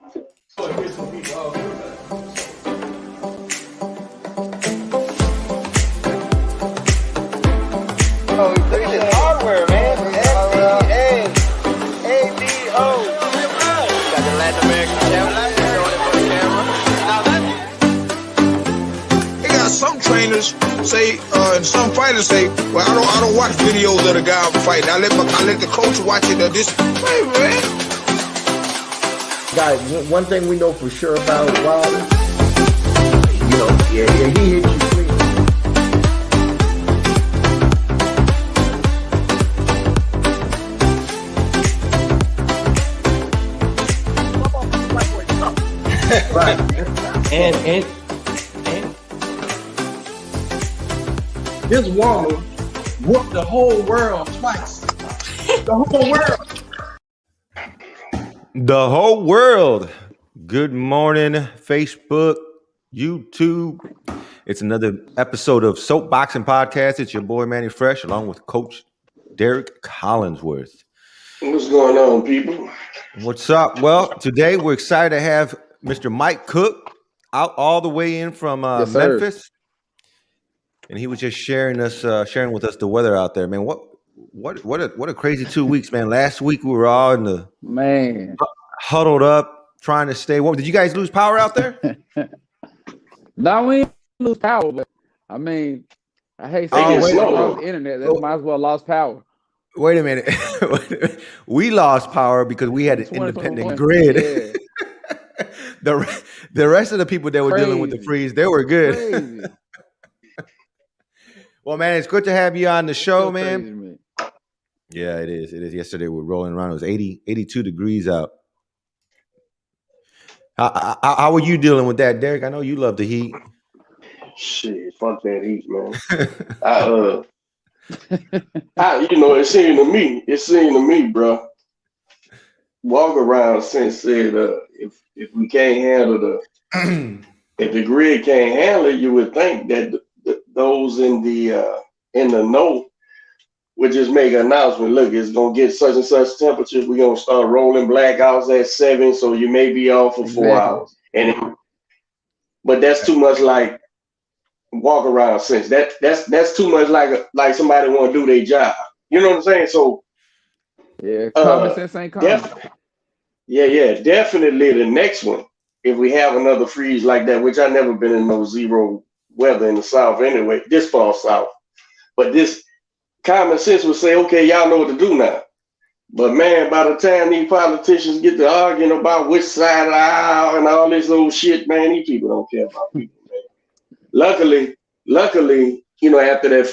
Oh, it's hardware, man. S-C-A-A-B-O. Got the Latin American camera. They got some trainers say, and some fighters say, well, I don't watch videos of the guy fighting. I let the coach watch it. Hey, man. Guys, one thing we know for sure about Wilder, he hit you clean. Right. And this woman whooped the whole world twice. The whole world. The whole world. Good morning, Facebook, YouTube. It's another episode of Soapboxing Podcast. It's your boy Manny Fresh, along with Coach Derek Collinsworth. What's going on, people? What's up? Well, today we're excited to have Mr. Mike Cook out all the way in from Memphis, and he was just sharing with us the weather out there. Man, what a crazy 2 weeks, man. Last week we were all in the huddled up trying to stay warm. Did you guys lose power out there? No, we didn't lose power, but I mean, I hate saying the internet. They might as well lost power. Wait a minute. We lost power because we had an independent grid. Yeah. The rest of the people that were dealing with the freeze, they were good. Well, man, it's good to have you on the show, man. Yeah, it is. It is. Yesterday we were rolling around. It was 82 degrees out. How were you dealing with that, Derek? I know you love the heat. Shit, fuck that heat, man. It seemed to me, bro. Walk around since said, if we can't handle if the grid can't handle it, you would think that those in the know would just make an announcement. Look, it's gonna get such and such temperature. We're gonna start rolling blackouts at 7, so you may be off for 4 hours. But that's too much like walk around sense. That's too much like somebody want to do their job. You know what I'm saying? So yeah, common sense ain't common. Definitely the next one. If we have another freeze like that, which I never been in no zero weather in the South anyway, this far south. But this common sense would say, okay, y'all know what to do now. But man, by the time these politicians get to arguing about which side of the aisle and all this old shit, man, these people don't care about people, man. Luckily, after that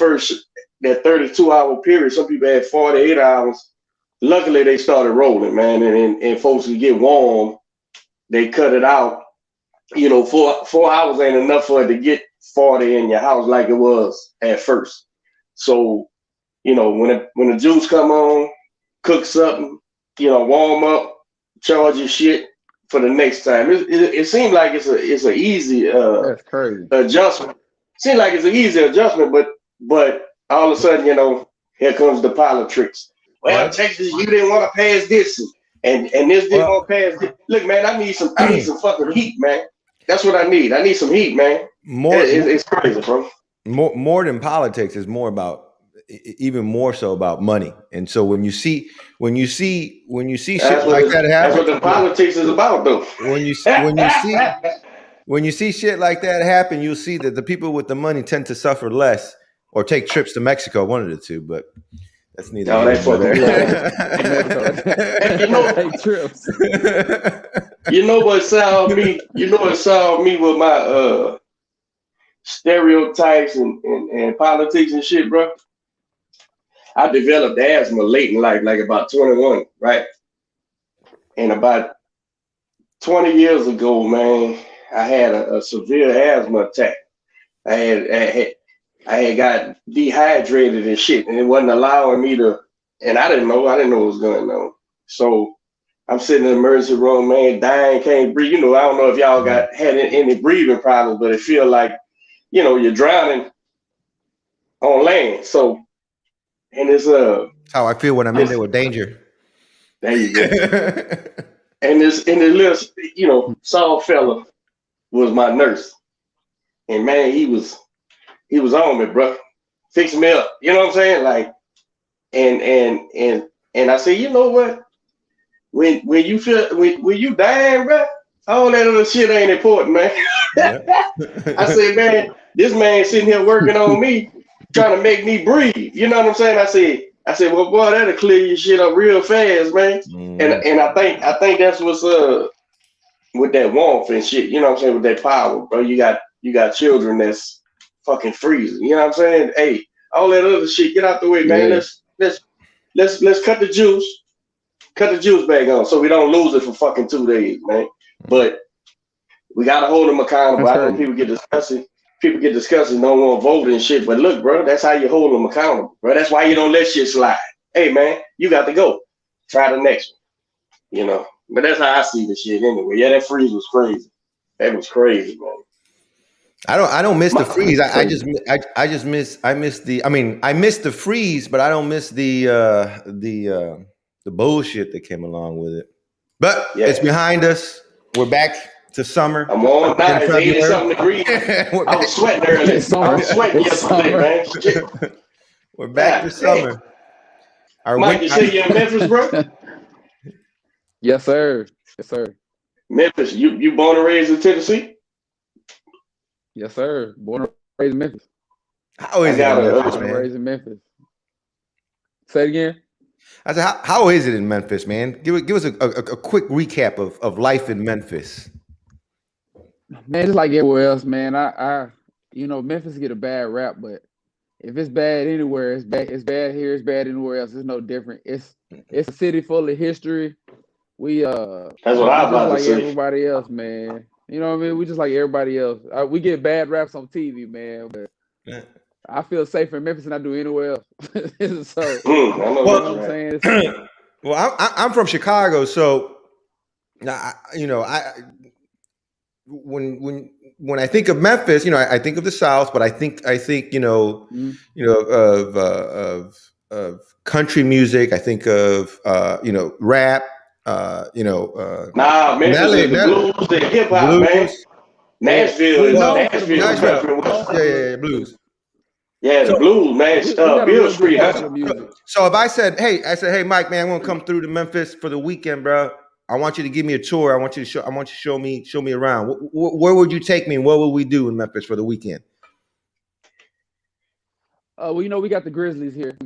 32-hour period, some people had 48 hours. Luckily, they started rolling, man, and folks would get warm. They cut it out. 4 hours ain't enough for it to get 40 in your house like it was at first. So, when the juice come on, cook something, warm up, charge your shit for the next time. It seems like it's an easy That's crazy. adjustment. Seems like it's an easy adjustment, but all of a sudden, here comes the politics. Well, Texas, you didn't want to pass this, and this didn't want to pass this. Look, man, I need some fucking heat, man. That's what I need. I need some heat, man. It's crazy, bro. More than politics is even more so about money. And so when you see shit like that happen, that's what the politics is about, though. When you see shit like that happen, you'll see that the people with the money tend to suffer less or take trips to Mexico, one of the two, but that's neither. No, that's for that. Trips. What solved me? What solved me with my stereotypes and politics and shit, bro? I developed asthma late in life, like about 21, right? And about 20 years ago, man, I had a severe asthma attack. I had got dehydrated and shit, and it wasn't allowing me to, and I didn't know what was going on. So I'm sitting in the emergency room, man, dying, can't breathe. I don't know if y'all had any breathing problems, but it feel like, you're drowning on land. So, and it's how I feel when I'm in there with danger. There you go. And this little, soft fella was my nurse. And man, he was on me, bro. Fix me up. You know what I'm saying? Like, and I said, you know what? When you feel when you dying, bro, all that other shit ain't important, man. I said, man, this man sitting here working on me, trying to make me breathe. You know what I'm saying? I said, well, boy, that'll clear your shit up real fast, man. And I think that's what's with that warmth and shit. You know what I'm saying? With that power, bro. You got children that's fucking freezing. You know what I'm saying? Hey, all that other shit, get out the way, man. Let's cut the juice. Cut the juice back on so we don't lose it for fucking 2 days, man. But we gotta hold them accountable. I know people get discussing, don't want to vote and shit. But look, bro, that's how you hold them accountable, bro. That's why you don't let shit slide. Hey, man, you got to go. Try the next one. You know. But that's how I see the shit anyway. Yeah, that freeze was crazy. That was crazy, man. I don't miss the freeze. I miss the freeze, but I don't miss the bullshit that came along with it. But it's behind us. We're back to summer. I'm on now. It's 80-something degrees. I was sweating earlier. I was sweating yesterday, man. Shit. We're back to summer. Mike, you say you're in Memphis, bro? Yes, sir. Yes, sir. Memphis, you born and raised in Tennessee? Yes, sir. Born and raised in Memphis. How is it in Memphis, man? Raised in Memphis. Say it again. I said, how is it in Memphis, man? Give us a quick recap of life in Memphis. Man, just like everywhere else, man. I Memphis get a bad rap, but if it's bad anywhere, it's bad. It's bad here. It's bad anywhere else. It's no different. It's a city full of history. We that's what I was about like to say. Everybody else, man. You know what I mean? We just like everybody else. We get bad raps on TV, man. But I feel safer in Memphis than I do anywhere else. So, I know what I'm saying. Well, I'm from Chicago, so when I think of Memphis, I think of the South, but I think of country music. I think of rap. Memphis is the blues, the hip hop, man. Nashville. Yeah, blues. Yeah, the blues, man. Bill Street. So if I said, hey, Mike, man, I'm gonna come through to Memphis for the weekend, bro. I want you to give me a tour. I want you to show me around. Where would you take me, and what will we do in Memphis for the weekend? Well, we got the Grizzlies here.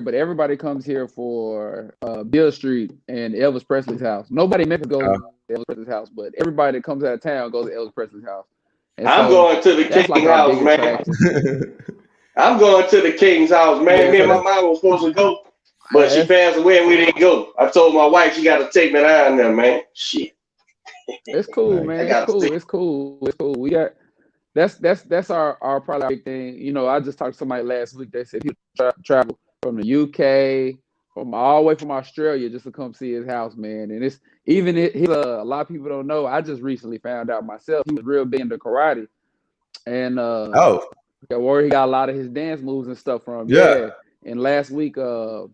But everybody comes here for Bill Street and Elvis Presley's house. Nobody in Memphis goes to Elvis Presley's house, but everybody that comes out of town goes to Elvis Presley's house. And I'm going to the King's house, man. I'm going to the King's house, man. Me and my mom was supposed to go, but she passed away and we didn't go. I told my wife she got to take me down there, man. Shit. It's cool, man. It's cool. We got that's our probably big thing. I just talked to somebody last week. They said he travel from the UK, from all the way from Australia just to come see his house, man. And it's a lot of people don't know. I just recently found out myself he was real big into karate, and where he got a lot of his dance moves and stuff from. Yeah. And last week, a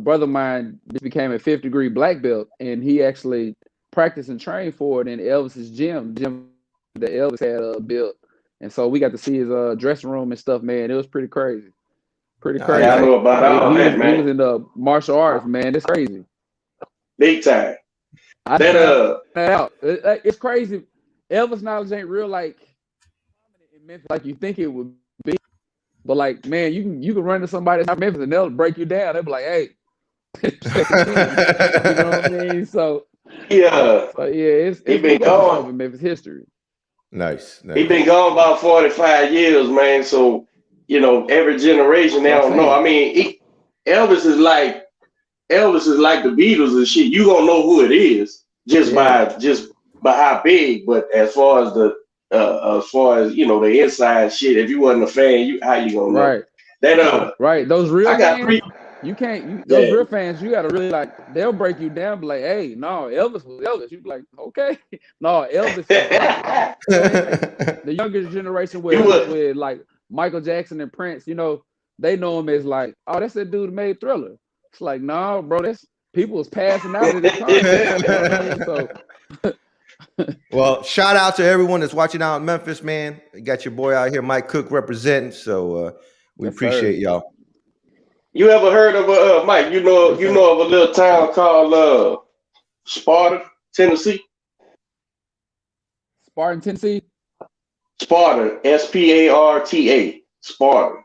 brother of mine just became a 5th degree black belt, and he actually practiced and trained for it in Elvis's gym that Elvis had built. And so we got to see his dressing room and stuff, man. It was pretty crazy. Pretty crazy. Yeah, I know about all that, man. He was in the martial arts, man. It's crazy. Big time. It's crazy. Elvis knowledge ain't real like in Memphis like you think it would be. But like, man, you can run to somebody that's in Memphis and they'll break you down. They'll be like, hey. You know what I mean? So it's been gone in Memphis history. Nice. He been gone about 45 years, man. So, every generation, they don't know. I mean, Elvis is like the Beatles and shit. You gonna know who it is by how big. But as far as the inside shit, if you wasn't a fan, how you gonna know? Right. That right. Those real fans, you can't. Those real fans, you gotta really they'll break you down. Be like, hey, no, Elvis was Elvis. You be like, okay, no, Elvis. The younger generation with like Michael Jackson and Prince, they know him as like, oh, that's that dude who made Thriller. It's like, no, bro, people was passing out in the car. So. Well, shout out to everyone that's watching out in Memphis, man. You got your boy out here, Mike Cook, representing. So we appreciate y'all. You ever heard of Mike? You know of a little town called Sparta, Tennessee. Sparta, Tennessee. Sparta, Sparta, Sparta.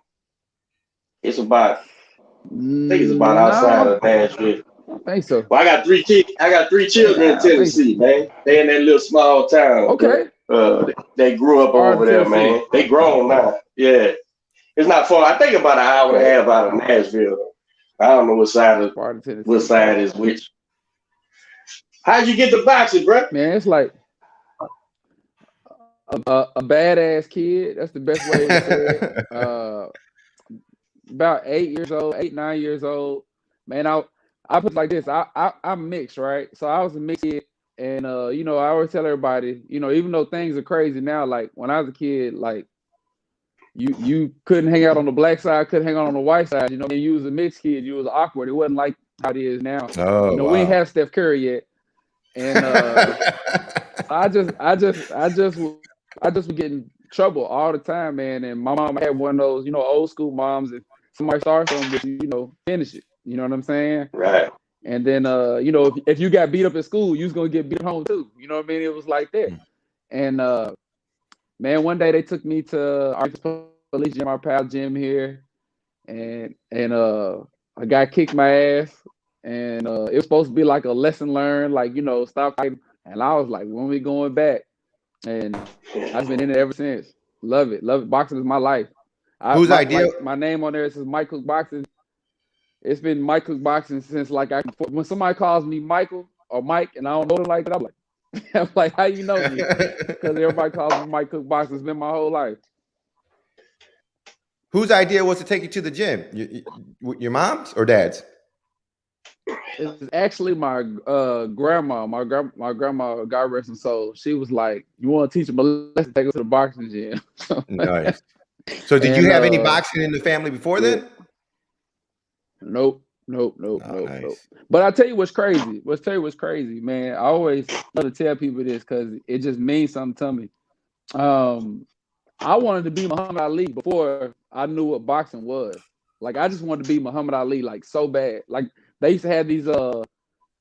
It's about, I think it's about outside of Nashville. I think so. Well, I got 3 kids. I got 3 children in Tennessee, man. They in that little small town. Okay. They grew up over there, man. They grown now. Yeah. It's not far. I think about an hour and a half out of Nashville. I don't know what side is which. How'd you get the boxing, bro? Man, it's like a badass kid. That's the best way to say it. About 8, 9 years old. Man, I put it like this. I'm mixed, right? So I was a mixed kid, and I always tell everybody, even though things are crazy now, like when I was a kid, like you couldn't hang out on the black side, couldn't hang out on the white side. You was a mixed kid, you was awkward. It wasn't like how it is now. Oh, wow. We ain't have Steph Curry yet, and I just was getting in trouble all the time, man. And my mom had one of those, old school moms, and somebody starts something, but finish it. You know what I'm saying? Right. And then, if you got beat up at school, you was going to get beat at home too. You know what I mean? It was like that. And, man, one day they took me to our police gym, our pal gym here. And a guy kicked my ass. And it was supposed to be like a lesson learned, like, stop fighting. And I was like, when we going back? And I've been in it ever since. Love it. Boxing is my life. Whose idea? Like, my name on there says Michael Boxing. It's been Michael Boxing since when somebody calls me Michael or Mike and I don't know them like that, I'm like, how you know me? Because everybody calls me Mike Cook Boxing. It's been my whole life. Whose idea was to take you to the gym? Your mom's or dad's? It's actually my grandma. My grandma, God rest her soul. She was like, "You want to teach them a lesson? Take her to the boxing gym." Nice. So, did you have any boxing in the family before then? Nope. But I'll tell you what's crazy. Man. I always love to tell people this because it just means something to me. I wanted to be Muhammad Ali before I knew what boxing was. Like, I just wanted to be Muhammad Ali, like, so bad. Like, they used to have these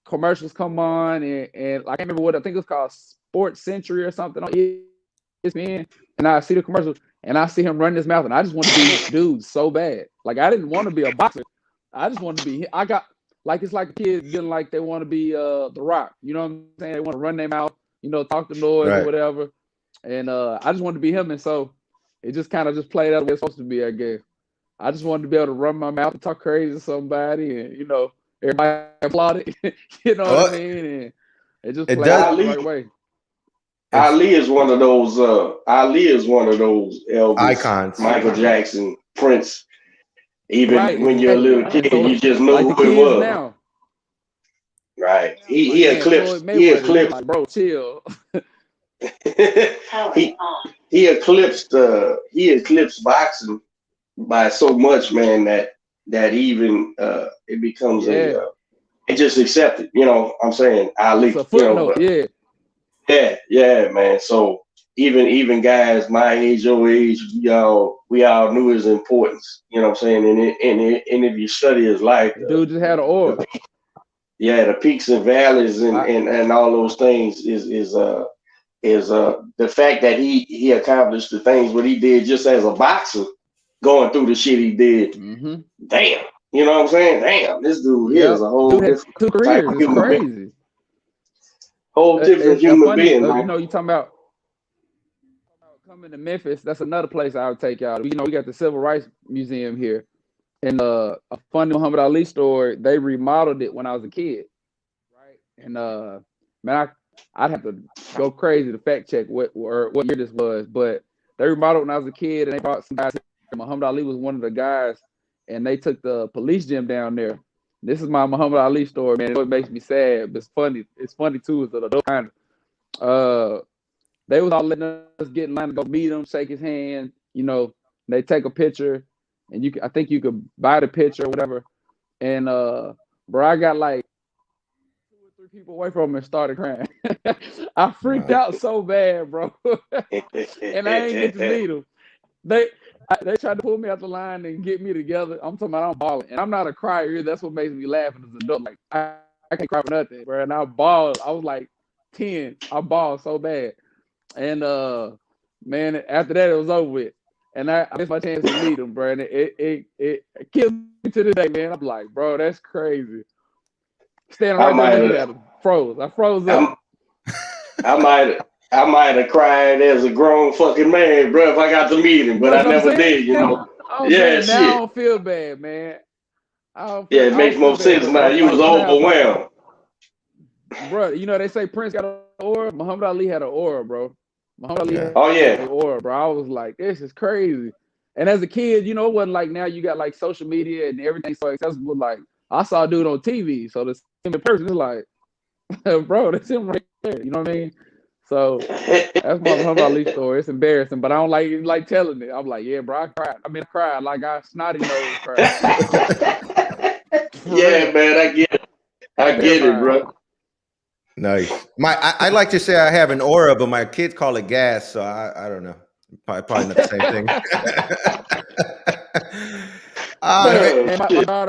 commercials come on, and I can't remember what I think it was called, Sports Century or something on ESPN. And I see the commercial, and I see him run his mouth, and I just want to be this dude so bad. Like, I didn't want to be a boxer. I just want to be. I got like it's like kids getting like they want to be The Rock. You know what I'm saying? They want to run their mouth, talk the noise or whatever. And I just wanted to be him, and so it just kind of just played out the way it's supposed to be, I guess. I just wanted to be able to run my mouth and talk crazy to somebody, and everybody applauded. You know what I mean? And it just played out the right way. Ali is one of those. Elvis icons. Michael Jackson, Prince. Even when you're a little kid, you just know like who it was. Now. Right. He eclipsed. He eclipsed. Like, bro, chill. he eclipsed boxing by so much, man, that even it becomes it just accepted. I'm saying Ali. It's a footnote, yeah, man. So even guys my age, your age, we all knew his importance. You know what I'm saying? And if you study his life, dude just had an aura. The peaks and valleys and all those things is the fact that he accomplished the things what he did just as a boxer, going through the shit he did. Mm-hmm. Damn, you know what I'm saying? Damn, this dude here is a whole different type of human being. Whole different human being. You talking about coming to Memphis? That's another place I would take y'all. We got the Civil Rights Museum here, and a funny Muhammad Ali story. They remodeled it when I was a kid, right? And man, I'd have to go crazy to fact check what year this was, but they remodeled when I was a kid, and they brought some guys. Muhammad Ali was one of the guys, and they took the police gym down there. This is my Muhammad Ali story, man. It makes me sad, but it's funny. It's funny too. It's those kind of. They was all letting us get in line to go meet him, shake his hand. They take a picture, and I think you could buy the picture or whatever. And bro, I got like people away from him and started crying. I freaked out so bad, bro. And I ain't get to meet him. They tried to pull me out the line and get me together. I'm talking about I'm balling. And I'm not a crier. That's what makes me laugh as an adult. Like, I can't cry for nothing, bro. And I balled. I was like 10. I balled so bad. And, man, after that, it was over with. And I missed my chance to meet him, bro. And it kills me to this day, man. I'm like, bro, that's crazy. Standing right there looking at him. Froze. I froze up. I might have cried as a grown fucking man, bro, if I got to meet him, but I never did, you know. Yeah, shit. Now I don't feel bad, man. It makes more sense now. You was overwhelmed. Bro, you know, they say Prince got an aura. Muhammad Ali had an aura, bro. Muhammad Ali had an aura, bro. I was like, this is crazy. And as a kid, you know, it wasn't like now you got like social media and everything so accessible. Like, I saw a dude on TV, so the same person is like, bro, that's him right there. You know what I mean? So that's my Muhammad Ali story. It's embarrassing, but I don't like telling it. I'm like, yeah, bro, I cried. I mean, I cried like I snotty nose cried. Yeah, man, I get it. I get it, bro. Nice. I like to say I have an aura, but my kids call it gas, so I don't know. Probably not the same thing.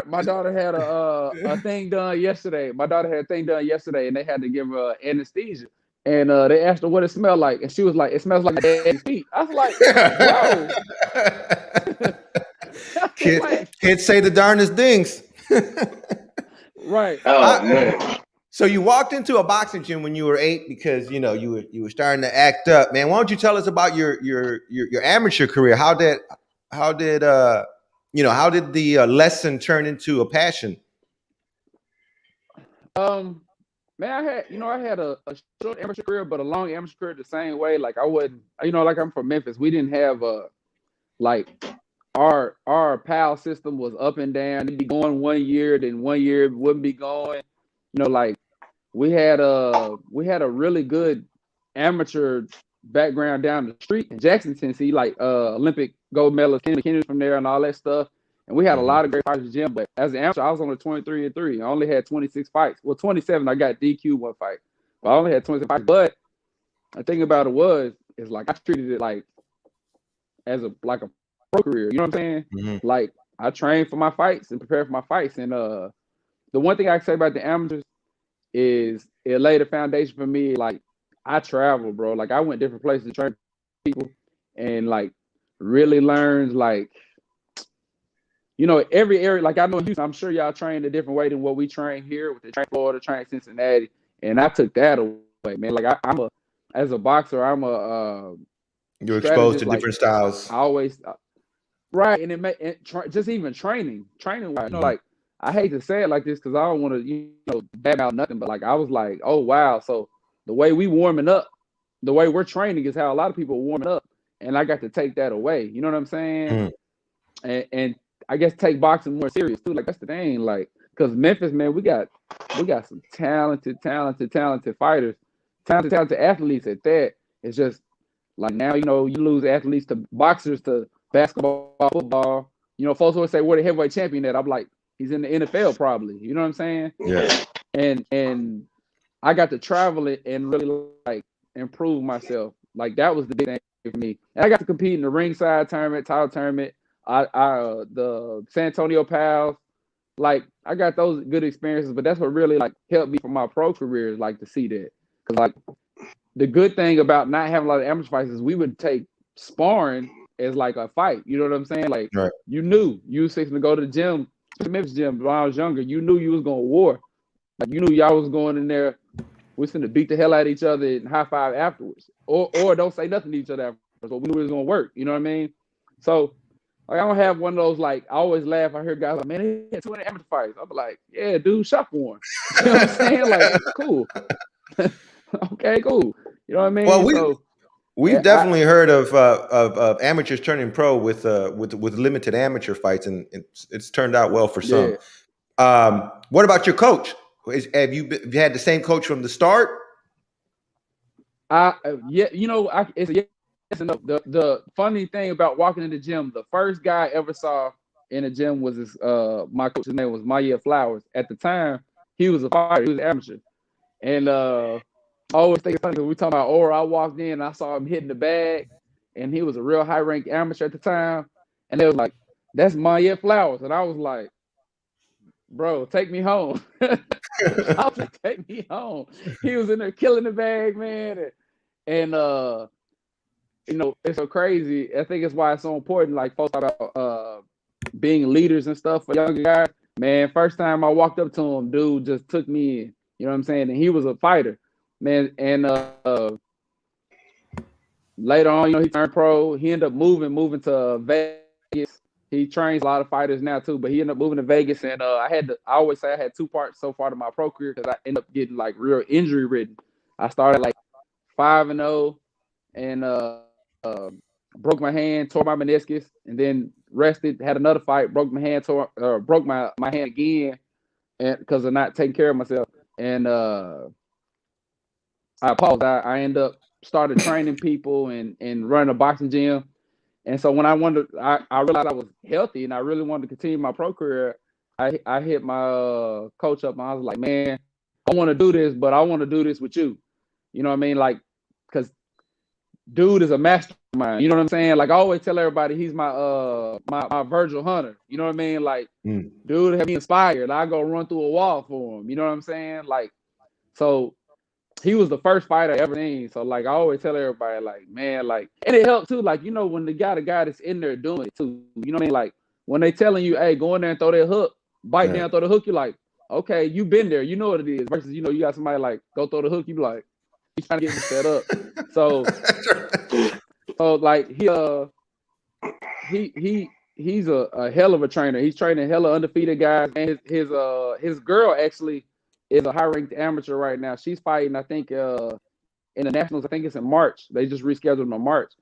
My daughter had a thing done yesterday. My daughter had a thing done yesterday, and they had to give her anesthesia. And they asked her what it smelled like, and she was like, "It smells like daddy's feet." I was like, "Whoa!" Kids say the darndest things. Right. Oh man. So you walked into a boxing gym when you were 8 because you know you were starting to act up, man. Why don't you tell us about your amateur career? How did the lesson turn into a passion? Man, I had a short amateur career, but a long amateur career the same way. Like I wouldn't, like I'm from Memphis. We didn't have like our PAL system was up and down. It'd be going 1 year, then 1 year it wouldn't be going. Like we had a really good amateur background down the street in Jackson, Tennessee, like Olympic gold medalist Kenny McKinney from there and all that stuff. And we had a lot of great fighters in the gym, but as an amateur, I was only 23-3. I only had 26 fights. Well, 27, I got DQ one fight. But I only had 26 fights. But the thing about it is like I treated it like as a pro career. You know what I'm saying? Mm-hmm. Like I trained for my fights and prepared for my fights. And the one thing I can say about the amateurs is it laid a foundation for me. Like I traveled, bro. Like I went different places to train people and like really learned like, every area, like I know in Houston, I'm sure y'all train a different way than what we train here with the train Florida, train Cincinnati. And I took that away, man. Like as a boxer, you're exposed to different styles. I always, right. And just even training wise, like I hate to say it like this because I don't want to, bad about nothing, but like I was like, oh wow. So the way we warming up, the way we're training is how a lot of people are warming up. And I got to take that away. You know what I'm saying? And I guess take boxing more serious too. Like that's the thing. Like, cause Memphis, man, we got some talented fighters, talented athletes at that. It's just like now, you lose athletes to boxers to basketball, football. Folks always say, where the heavyweight champion at? I'm like, he's in the NFL probably. You know what I'm saying? Yeah. And I got to travel it and really like improve myself. Like that was the big thing for me. And I got to compete in the ringside tournament, title tournament. The San Antonio Pals, like I got those good experiences, but that's what really like helped me for my pro career is like to see that. Cause like the good thing about not having a lot of amateur fights is we would take sparring as like a fight. You know what I'm saying? Like you knew you was fixing to go to the gym, the Memphis gym when I was younger. You knew you was going to war. Like you knew y'all was going in there. We was going to beat the hell out of each other and high five afterwards, or don't say nothing to each other afterwards. But we knew it was going to work. You know what I mean? So. Like, I don't have one of those, like, I always laugh. I hear guys like, man, they had 200 amateur fights. I'm like, yeah, dude, shop for one. You know what I'm saying? Like, cool. Okay, cool. You know what I mean? Well, we've definitely heard of amateurs turning pro with limited amateur fights, and it's turned out well for some. Yeah. What about your coach? Have you had the same coach from the start? It's a the funny thing about walking in the gym, the first guy I ever saw in the gym was my coach's name was Maya Flowers. At the time, he was a fighter, he was an amateur. And I always think it's funny because we talking about Ora. I walked in and I saw him hitting the bag, and he was a real high ranked amateur at the time. And they was like, "That's Mayette Flowers," and I was like, "Bro, take me home." I was like, "Take me home." He was in there killing the bag, man, and you know, it's so crazy. I think it's why it's so important. Like folks talk about being leaders and stuff for younger guys. Man, first time I walked up to him, dude just took me in. You know what I'm saying? And he was a fighter, man. And later on, you know, he turned pro. He ended up moving to Vegas. He trains a lot of fighters now too, but he ended up moving to Vegas. And I always say I had two parts so far to my pro career because I ended up getting like real injury ridden. I started like 5-0 and broke my hand, tore my meniscus, and then rested, had another fight, broke my hand, broke my hand again, and because of not taking care of myself. And I paused. I ended up started training people and running a boxing gym. And so when I realized I was healthy and I really wanted to continue my pro career, I hit my coach up and I was like, man, I want to do this, but I want to do this with you. You know what I mean? Like, because dude is a mastermind. You know what I'm saying? Like I always tell everybody, he's my my Virgil Hunter. You know what I mean? Like, dude had me inspired. I go run through a wall for him. You know what I'm saying? Like, so he was the first fighter I ever seen. So like I always tell everybody, like, man, like, and it helped too. Like, you know, when the guy that's in there doing it too. You know what I mean? Like when they telling you, hey, go in there and throw that hook, bite down, throw the hook, you're like, okay, you been there, you know what it is. Versus, you know, you got somebody like go throw the hook, you be like, he's trying to get me set up. So like he's a hell of a trainer. He's training hella undefeated guys. And his girl actually is a high ranked amateur right now. She's fighting, I think, in the nationals. I think it's in March. They just rescheduled in March.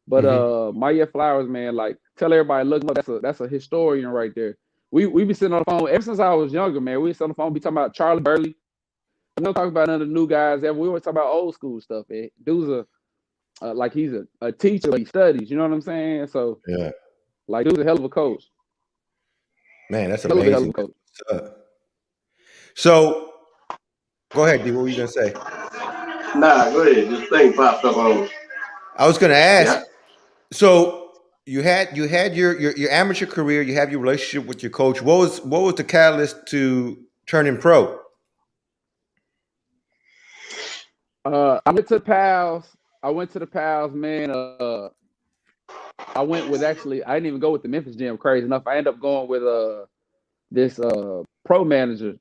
But Mayette Flowers, man, like tell everybody, look, that's a historian right there. We be sitting on the phone ever since I was younger, man. We sit on the phone, be talking about Charlie Burley. We don't talk about none of the new guys ever. We always talk about old school stuff. Man. Dude's like he's a teacher, but he studies. You know what I'm saying? So yeah, like dude's a hell of a coach. Man, that's amazing. Coach. So go ahead, D. What were you gonna say? Nah, go ahead. This thing popped up on. I was gonna ask. Yeah. So you had your amateur career. You have your relationship with your coach. What was the catalyst to turning pro? I went to the Pals, man. I went with I didn't even go with the Memphis gym. Crazy enough, I ended up going with this pro manager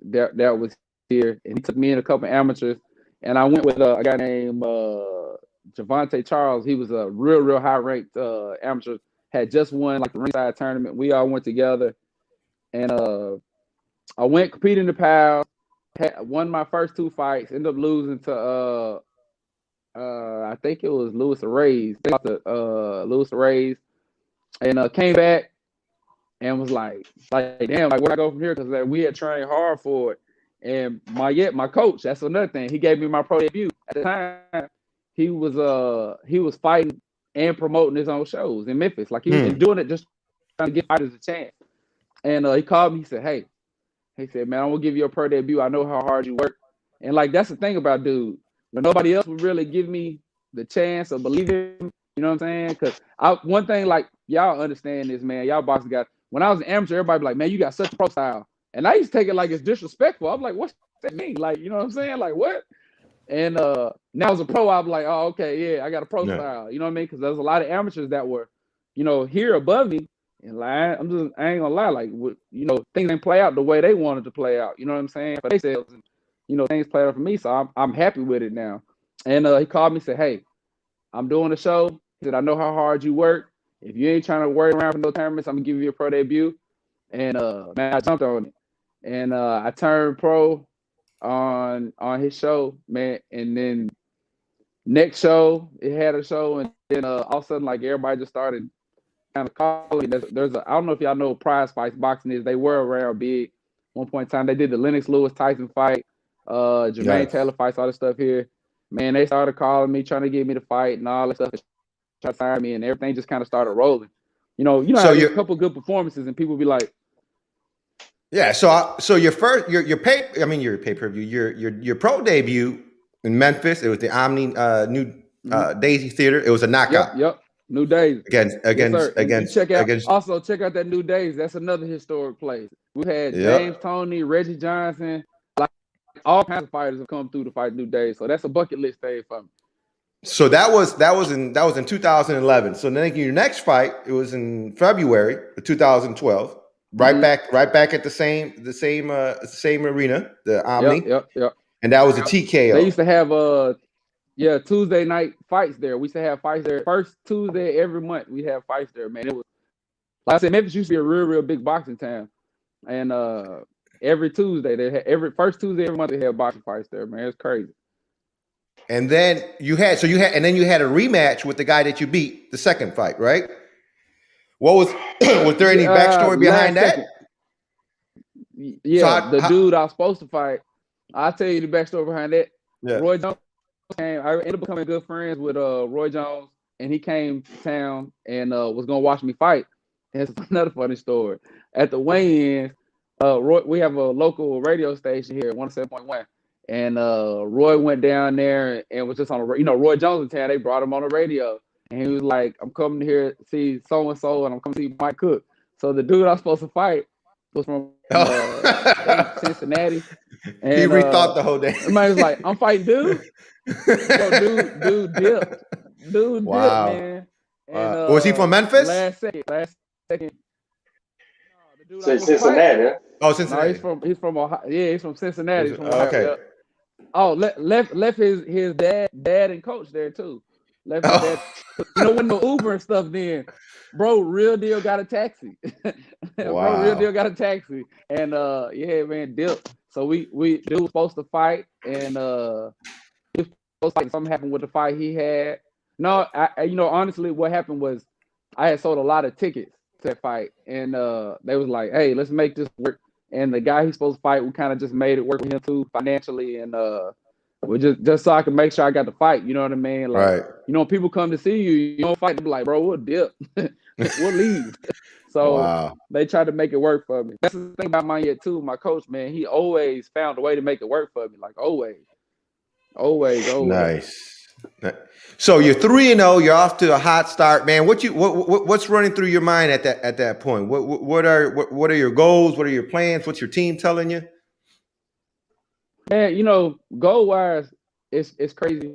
that was here, and he took me and a couple amateurs, and I went with a guy named Javante Charles. He was a real high ranked amateur. Had just won like the ringside tournament. We all went together, and I went competing in the Pals. Won my first two fights. Ended up losing to I think it was Louis Reyes. Louis Reyes, and came back and was like damn, like where I go from here? Because we had trained hard for it. And my coach, that's another thing. He gave me my pro debut. At the time, he was fighting and promoting his own shows in Memphis. Like he was doing it just trying to give fighters a chance. And he called me. He said, hey. He said, man, I'm going to give you a pro debut. I know how hard you work. And, like, that's the thing about dude. When nobody else would really give me the chance of believing, you know what I'm saying? Because one thing, like, y'all understand this, man. Y'all boxing guys. When I was an amateur, everybody be like, man, you got such a pro style. And I used to take it like it's disrespectful. I'm like, what's that mean? Like, you know what I'm saying? Like, what? And now as a pro, I'm like, oh, okay, yeah, I got a pro style. You know what I mean? Because there's a lot of amateurs that were, you know, here above me. And like, I ain't gonna lie, like, you know, things didn't play out the way they wanted to play out. You know what I'm saying? But they said, you know, things played out for me, so I'm happy with it now. And he called me and said, hey, I'm doing a show. He said, I know how hard you work. If you ain't trying to worry around for no tournaments, I'm gonna give you a pro debut. And man, I jumped on it. And I turned pro on his show, man. And then next show, it had a show, and then all of a sudden, like, everybody just started kind of calling. There's I don't know if y'all know what Prize Fights boxing is. They were around big one point in time. They did the Lennox Lewis Tyson fight, Jermaine Taylor fights, all this stuff here. Man, they started calling me, trying to get me to fight and all that stuff, trying to sign me, and everything just kind of started rolling. You know, so a couple good performances, and people be like, Yeah. So your pay-per-view, your pro debut in Memphis, it was the Omni Daisy Theater. It was a knockout. Yep. New Days against check out that New Days. That's another historic place. We had James Toney, Reggie Johnson, like all kinds of fighters have come through to fight New Days. So that's a bucket list thing for me. So that was in 2011. So then your next fight, it was in February of 2012. Right back at the same arena, the Omni. Yep. And that was a TKO. They used to have Tuesday night fights there. We used to have fights there. First Tuesday every month, we have fights there, man. It was, like I said, Memphis used to be a real big boxing town. And every Tuesday, first Tuesday every month they had boxing fights there, man. It's crazy. And then you had a rematch with the guy that you beat the second fight, right? What was there any backstory behind that? Yeah, so dude I was supposed to fight. I'll tell you the backstory behind that. Yeah. Roy Jones came. I ended up becoming good friends with Roy Jones, and he came to town and was gonna watch me fight. And it's another funny story. At the weigh-ins, we have a local radio station here, 107.1. And Roy went down there and was just on Roy Jones in town. They brought him on the radio, and he was like, "I'm coming here to see so and so, and I'm coming to see Mike Cook." So the dude I was supposed to fight was from Cincinnati. And, he rethought the whole day. Everybody was like, "I'm fighting dude." So dude dipped. Dude dipped, man. And, was he from Memphis? Last second. Say Cincinnati. Huh? Oh, Cincinnati. No, he's from Ohio. Yeah, he's from Cincinnati. He's from Ohio. Okay. Yeah. Oh, left his dad and coach there too. Left his dad. When the Uber and stuff then, bro, real deal got a taxi. Bro, real deal got a taxi. And man, dip. So we dude was supposed to fight, and he was supposed to fight. Something happened with the fight he had. No, I honestly what happened was I had sold a lot of tickets to that fight, and they was like, "Hey, let's make this work." And the guy he's supposed to fight, we kind of just made it work with him too financially, and we just so I could make sure I got to fight. You know what I mean? Like, right. When people come to see you, you don't fight. They be like, "Bro, we'll dip, we'll leave." So they tried to make it work for me. That's the thing about my year too. My coach, man, he always found a way to make it work for me. Like always. Nice. So you're 3-0. You're off to a hot start, man. What's running through your mind at that point? What are your goals? What are your plans? What's your team telling you? Man, goal wise, it's crazy.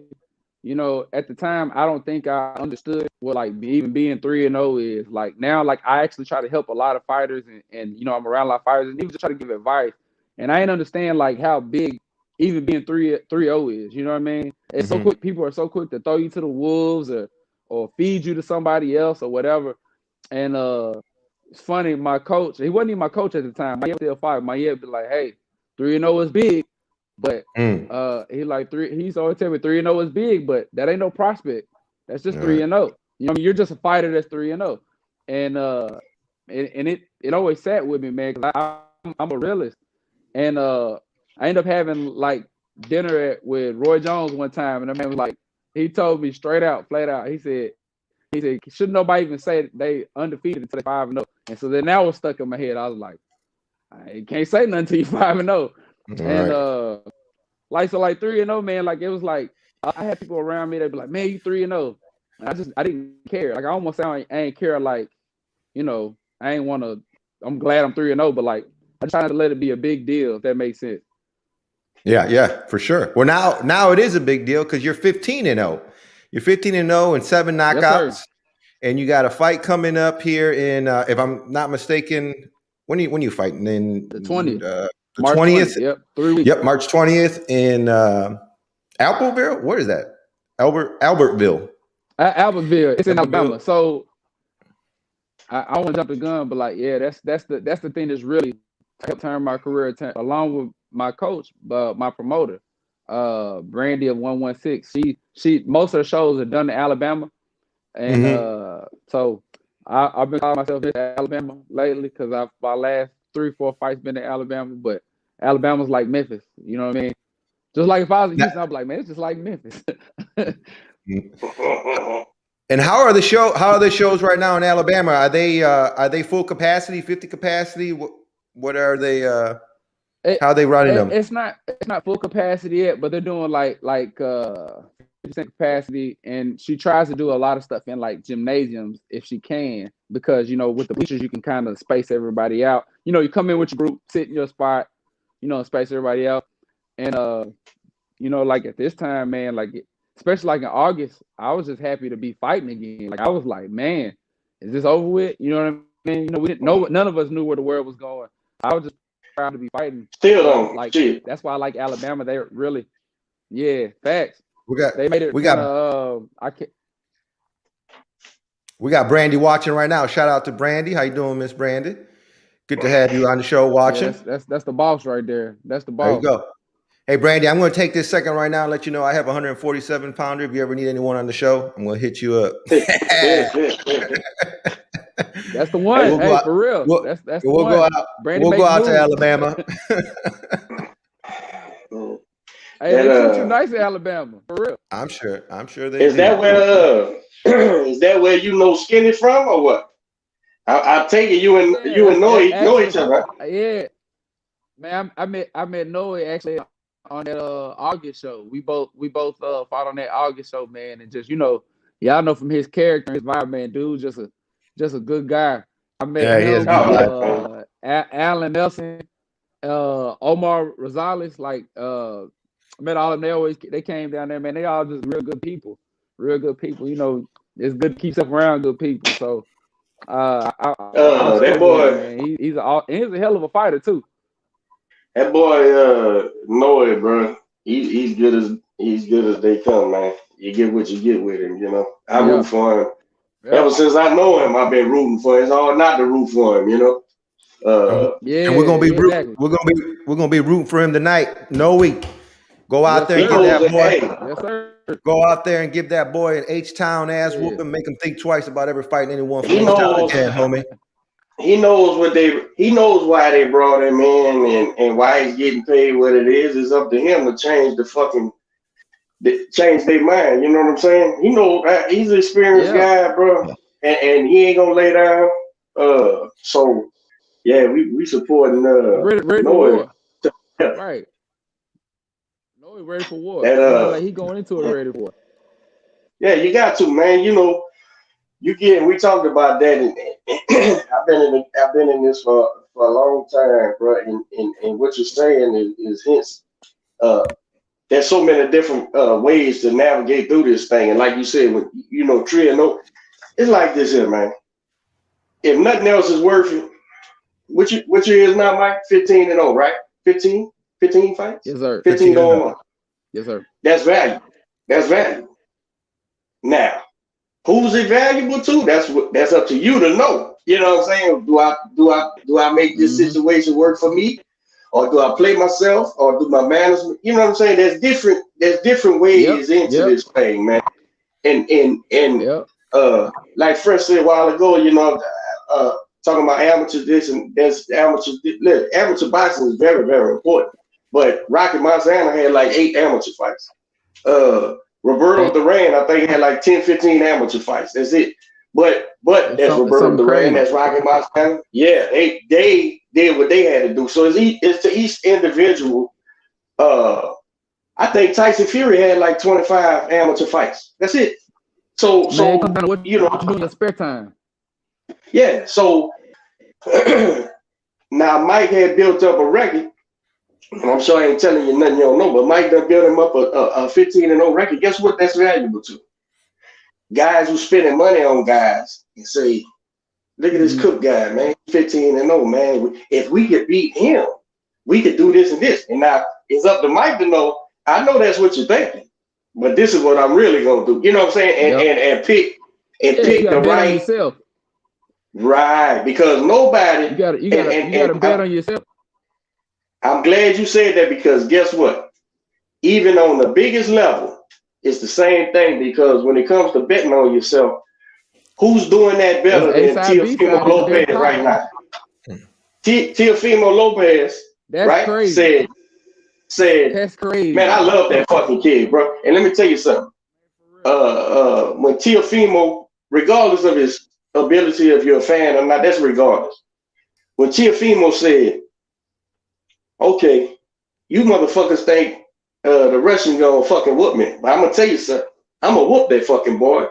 At the time, I don't think I understood what even being 3-0 is. Like now, I actually try to help a lot of fighters, and I'm around a lot of fighters, and even just try to give advice. And I didn't understand how big even being 3-0 is. You know what I mean? It's so quick. People are so quick to throw you to the wolves or feed you to somebody else or whatever. And it's funny. My coach, he wasn't even my coach at the time. My still fight. My be like, "Hey, 3-0 is big." But he's always telling me 3-0 is big, but that ain't no prospect. That's just 3-0. You're just a fighter that's 3-0. And it always sat with me, man, because I'm a realist. And I ended up having dinner with Roy Jones one time, and the man was like, he told me straight out, flat out, he said, shouldn't nobody even say they undefeated until they 5-0. And so then that was stuck in my head. I was like, I can't say nothing until you 5-0. And 3-0, man, it was I had people around me that be like, "Man, you 3-0." I didn't care. I almost sound like I ain't care. I ain't want to. I'm glad I'm 3-0, but I just trying to let it be a big deal, if that makes sense. Yeah, for sure. Well, now it is a big deal because you're 15-0. You're 15-0 and 7 knockouts, yes, and you got a fight coming up here in, if I'm not mistaken, when you fighting in the 20th. The 20th. Yep, 3 weeks. Yep, March 20th in Albertville. What is that? Albertville. Albertville. It's in Alabama. So I want to jump the gun, but that's the thing that's really helped turn my career along with my coach, my promoter, Brandy of 116. She most of the shows are done in Alabama, and so I've been calling myself Mr. Alabama lately because my last 3-4 fights been in Alabama, but Alabama's like Memphis. You know what I mean? Just like if I was in Houston, I'd be like, man, it's just like Memphis. And how are the shows right now in Alabama? Are they full capacity, 50 capacity? What are they? How are they running them? It's not full capacity yet, but they're doing like 50% capacity, and she tries to do a lot of stuff in like gymnasiums if she can, because with the bleachers you can kind of space everybody out. You come in with your group, sit in your spot, space everybody out, and like at this time, man, like especially like in August, I was just happy to be fighting again. Like I was like, man, is this over with? You know what I mean? We didn't know, none of us knew where the world was going. I was just proud to be fighting. Still don't like shit. That's why I like Alabama. They really, facts. They made it. We got Brandy watching right now. Shout out to Brandy. How you doing, Miss Brandy? Good to have you on the show watching. Yeah, that's the boss right there. That's the boss. There you go. Hey, Brandy, I'm going to take this second right now and let you know I have a 147 pounder. If you ever need anyone on the show, I'm going to hit you up. That's the one. Hey, for real. That's the one. Go out. Brandy, we'll go out to Alabama. Hey, they treat you nice in Alabama, for real. I'm sure they is do. That where is that where Skinny from or what? I take it you and Noe know each other. Yeah. Man, I met Noe actually on that August show. We both fought on that August show, man, and just y'all know from his character, his vibe, man, dude, just a good guy. I met him, Alan Nelson, Omar Rosales, like I met all of them. They came down there, man. They all just real good people. It's good to keep stuff around good people. So that boy, man, he's a hell of a fighter too. That boy, Noe, bro, he's good as they come, man. You get what you get with him, I root for him. Yeah. Ever since I know him, I've been rooting for him. It's hard not to root for him, and we're gonna be we're gonna be rooting for him tonight. No week. Go out there and give that boy. Yes, sir. Go out there and give that boy an H-Town ass whooping. Make him think twice about ever fighting anyone from H-Town again, homie. He knows why they brought him in and why he's getting paid what it is. It's up to him to change change their mind. You know what I'm saying? He knows he's an experienced guy, bro, and he ain't gonna lay down. So yeah, we supporting ready for war. Right. No, ready for war. Like he going into it ready for war. Yeah, you got to, man. We talked about that, and I've been in this for a long time, bro. And what you're saying is hints. There's so many different ways to navigate through this thing, and like you said, when Tree and No, it's like this here, man. If nothing else is worth it, what year is now, Mike? 15-0, right? 15 fights. Yes, sir. 15 going on. Yes, sir. That's value. Now, who's it valuable to? That's up to you to know. You know what I'm saying? Do I make this situation work for me, or do I play myself, or do my management? You know what I'm saying? There's different ways into this thing, man. And like Fresh said a while ago, talking about amateur this and that's amateur. Look, amateur boxing is very, very important. But Rocky Montana had like 8 amateur fights. Roberto Duran, I think, had like 10, 15 amateur fights. That's it. But that's Roberto Duran, that's Rocky Montana. Yeah, they did what they had to do. So it's to each individual. I think Tyson Fury had like 25 amateur fights. That's it. So what you do in your spare time. Yeah. So now Mike had built up a record. And I'm sure I ain't telling you nothing you don't know, but Mike done built him up a 15-0 record. Guess what that's valuable to? Guys who spending money on guys and say, look at this Cook guy, man, 15-0, man. If we could beat him, we could do this and this. And now it's up to Mike to know, I know that's what you're thinking, but this is what I'm really gonna do. You know what I'm saying? And pick the right yourself. Right, because nobody you gotta bet on yourself. I'm glad you said that, because guess what? Even on the biggest level, it's the same thing, because when it comes to betting on yourself, who's doing that better than Teofimo Lopez right now? Teofimo Lopez, that's right? Crazy. Said, that's crazy. Man, I love that fucking kid, bro. And let me tell you something. When Teofimo, regardless of his ability, if you're a fan or not, that's regardless. When Teofimo said, okay, you motherfuckers think the Russian gonna fucking whoop me. But I'm gonna tell you something. I'm gonna whoop that fucking boy.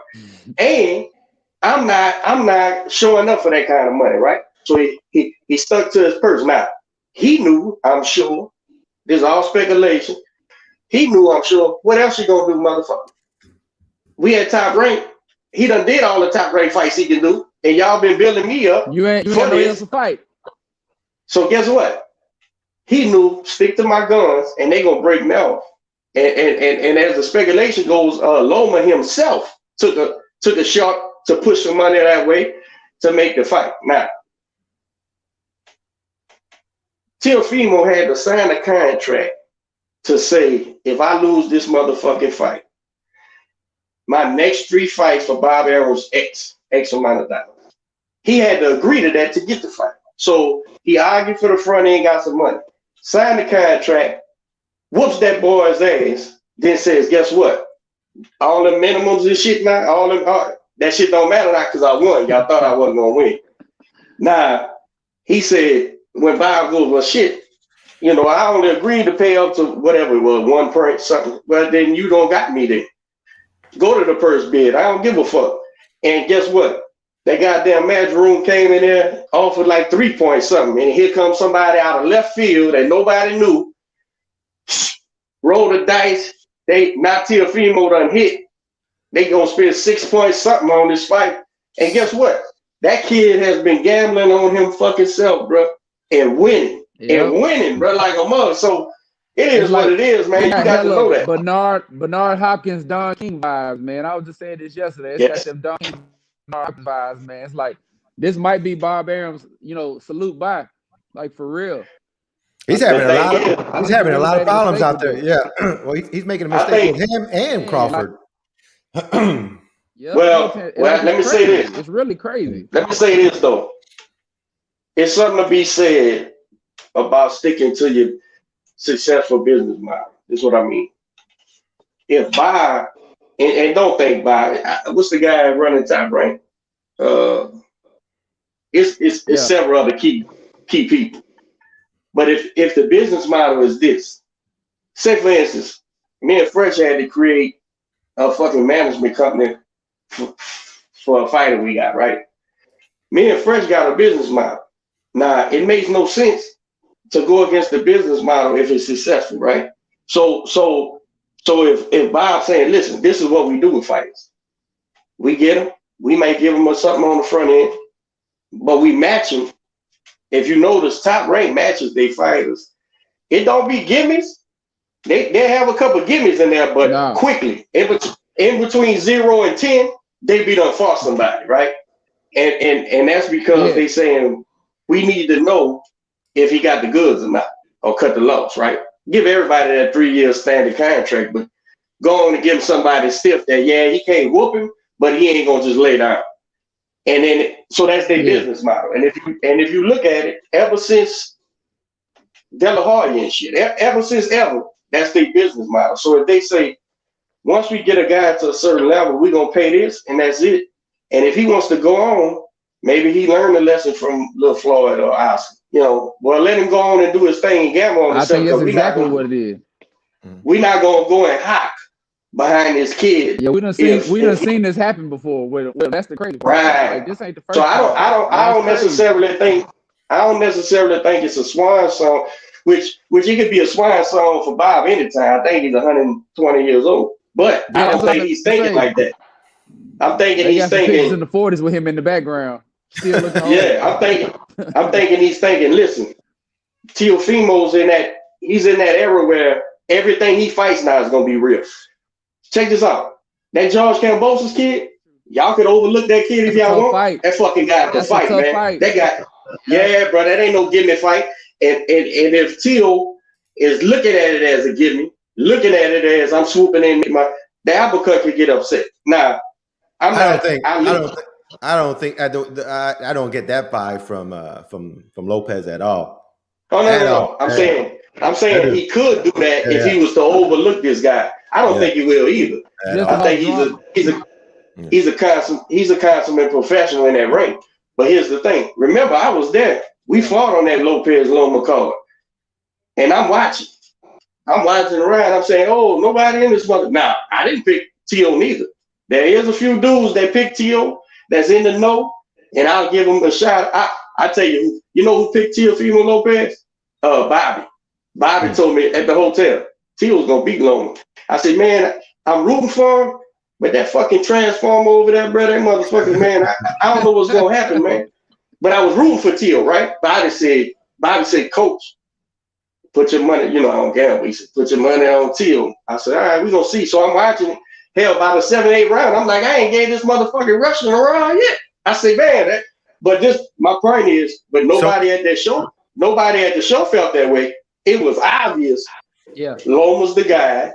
And I'm not showing up for that kind of money, right? So he stuck to his purse. Now, he knew, I'm sure, this is all speculation. He knew, I'm sure, what else you gonna do, motherfucker? We had Top Rank. He done did all the Top Rank fights he can do, and y'all been building me up. You ain't no else to fight. So guess what? He knew, stick to my guns, and they gonna break me off. And as the speculation goes, Loma himself took a shot to push some money that way to make the fight. Now, Teofimo had to sign a contract to say, if I lose this motherfucking fight, my next 3 fights for Bob Arum's X amount of dollars. He had to agree to that to get the fight. So he argued for the front end, got some money, signed the contract, whoops that boy's ass, then says, guess what? All the minimums and shit now, that shit don't matter now because I won. Y'all thought I wasn't gonna win. Now, he said, when Bob goes, well, shit, I only agreed to pay up to whatever it was, 1 point something. Well, then you don't got me then. Go to the first bid. I don't give a fuck. And guess what? That goddamn match room came in there, offered like 3 point something. And here comes somebody out of left field that nobody knew. Roll the dice. They not Teofimo done hit. They gonna spend 6 point something on this fight. And guess what? That kid has been gambling on him fucking self, bro, and winning. Yep. And winning, bro, like a mother. So it is what it is, man. You got to know that. Bernard Hopkins, Don King vibes, man. I was just saying this yesterday. It's got them Don King vibes, man. It's like this might be Bob Arum's, salute by, like for real. He's having a lot of problems out there. Yeah. Well, he's making a mistake with him and Crawford. Well, let me say this. It's really crazy. Let me say this though. It's something to be said about sticking to your successful business model. That's what I mean. If Bob, and don't think Bob, what's the guy running Top Rank? It's several other key people. But if the business model is this, say for instance, me and Fresh had to create a fucking management company for a fighter we got, right? Me and Fresh got a business model. Now, it makes no sense to go against the business model if it's successful, right? So if Bob's saying, listen, this is what we do with fighters. We get them. We might give them something on the front end, but we match them. If you notice, Top Rank matches they fighters. It don't be gimmies. They have a couple of gimmies in there, but quickly. In between 0 and 10, they be done fought somebody, right? And that's because they saying we need to know if he got the goods or not, or cut the loss, right? Give everybody that 3-year standard contract, but go on and give him somebody stiff that, he can't whoop him, but he ain't gonna just lay down. And then, so that's their business model. And if you look at it, ever since De La Hoya and shit, ever since ever, that's their business model. So if they say, once we get a guy to a certain level, we're gonna pay this, and that's it. And if he wants to go on, maybe he learned a lesson from Lil Floyd or Oscar. Well, let him go on and do his thing and gamble on himself. I think that's exactly what it is. We're not gonna go and hawk behind his kid. Yeah, we done seen this happen before. Well, that's the crazy part. Right. Like, this ain't the first. So I don't necessarily think it's a swan song, which it could be a swan song for Bob anytime. I think he's 120 years old, but I don't think he's thinking like that. I'm thinking he's thinking in the 40s with him in the background. Still looking I'm thinking he's thinking. Listen, Teofimo's he's in that era where everything he fights now is gonna be real. Check this out. That George Kambosos kid, y'all could overlook that kid if y'all want. Fight. That fucking guy can fight, man. Fight. That guy, bro, that ain't no gimme fight. And if Teo is looking at it as a gimme, looking at it as I'm swooping in the uppercut could get upset. Now, I don't get that vibe from Lopez at all. Oh no. I'm saying he could do that if he was to overlook this guy. I don't think he will either. I think he's a consummate professional in that ring. But here's the thing. Remember, I was there. We fought on that Lopez Loma card. And I'm watching around. I'm saying, oh, nobody in this mother. Now, I didn't pick T.O. neither. There is a few dudes that pick T.O. that's in the know, and I'll give them a shot. I tell you, you know who picked Teofimo Lopez? Bobby. Bobby told me at the hotel, T.O.'s going to beat Loma. I said, man, I'm rooting for him, but that fucking transformer over there, bro, that motherfucking man, I don't know what's going to happen, man. But I was rooting for T.O., right? Bobby said, coach, put your money, you know, I don't gamble. He said, put your money on T.O. I said, all right, we're going to see. So I'm watching it. Hell, by the 7-8 round, I'm like, I ain't gave this motherfucking Russian a round yet. I say, man, but this, my point is, but nobody at the show felt that way. It was obvious. Yeah. Loma's the guy.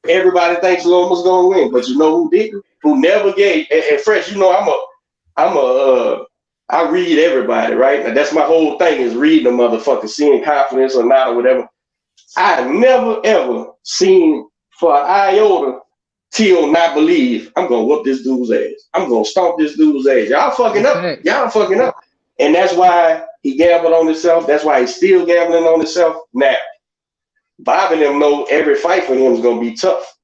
Everybody thinks Loma's gonna win, but you know who didn't? Who never gave? And Fresh, you know, I read everybody, right? And that's my whole thing is reading a motherfucker, seeing confidence or not or whatever. I've never ever seen for an iota T.O. not believe I'm gonna whoop this dude's ass. I'm gonna stomp this dude's ass. Y'all fucking up. Y'all fucking up. And that's why he gambled on himself. That's why he's still gambling on himself. Now, Bob and them know every fight for him is gonna be tough.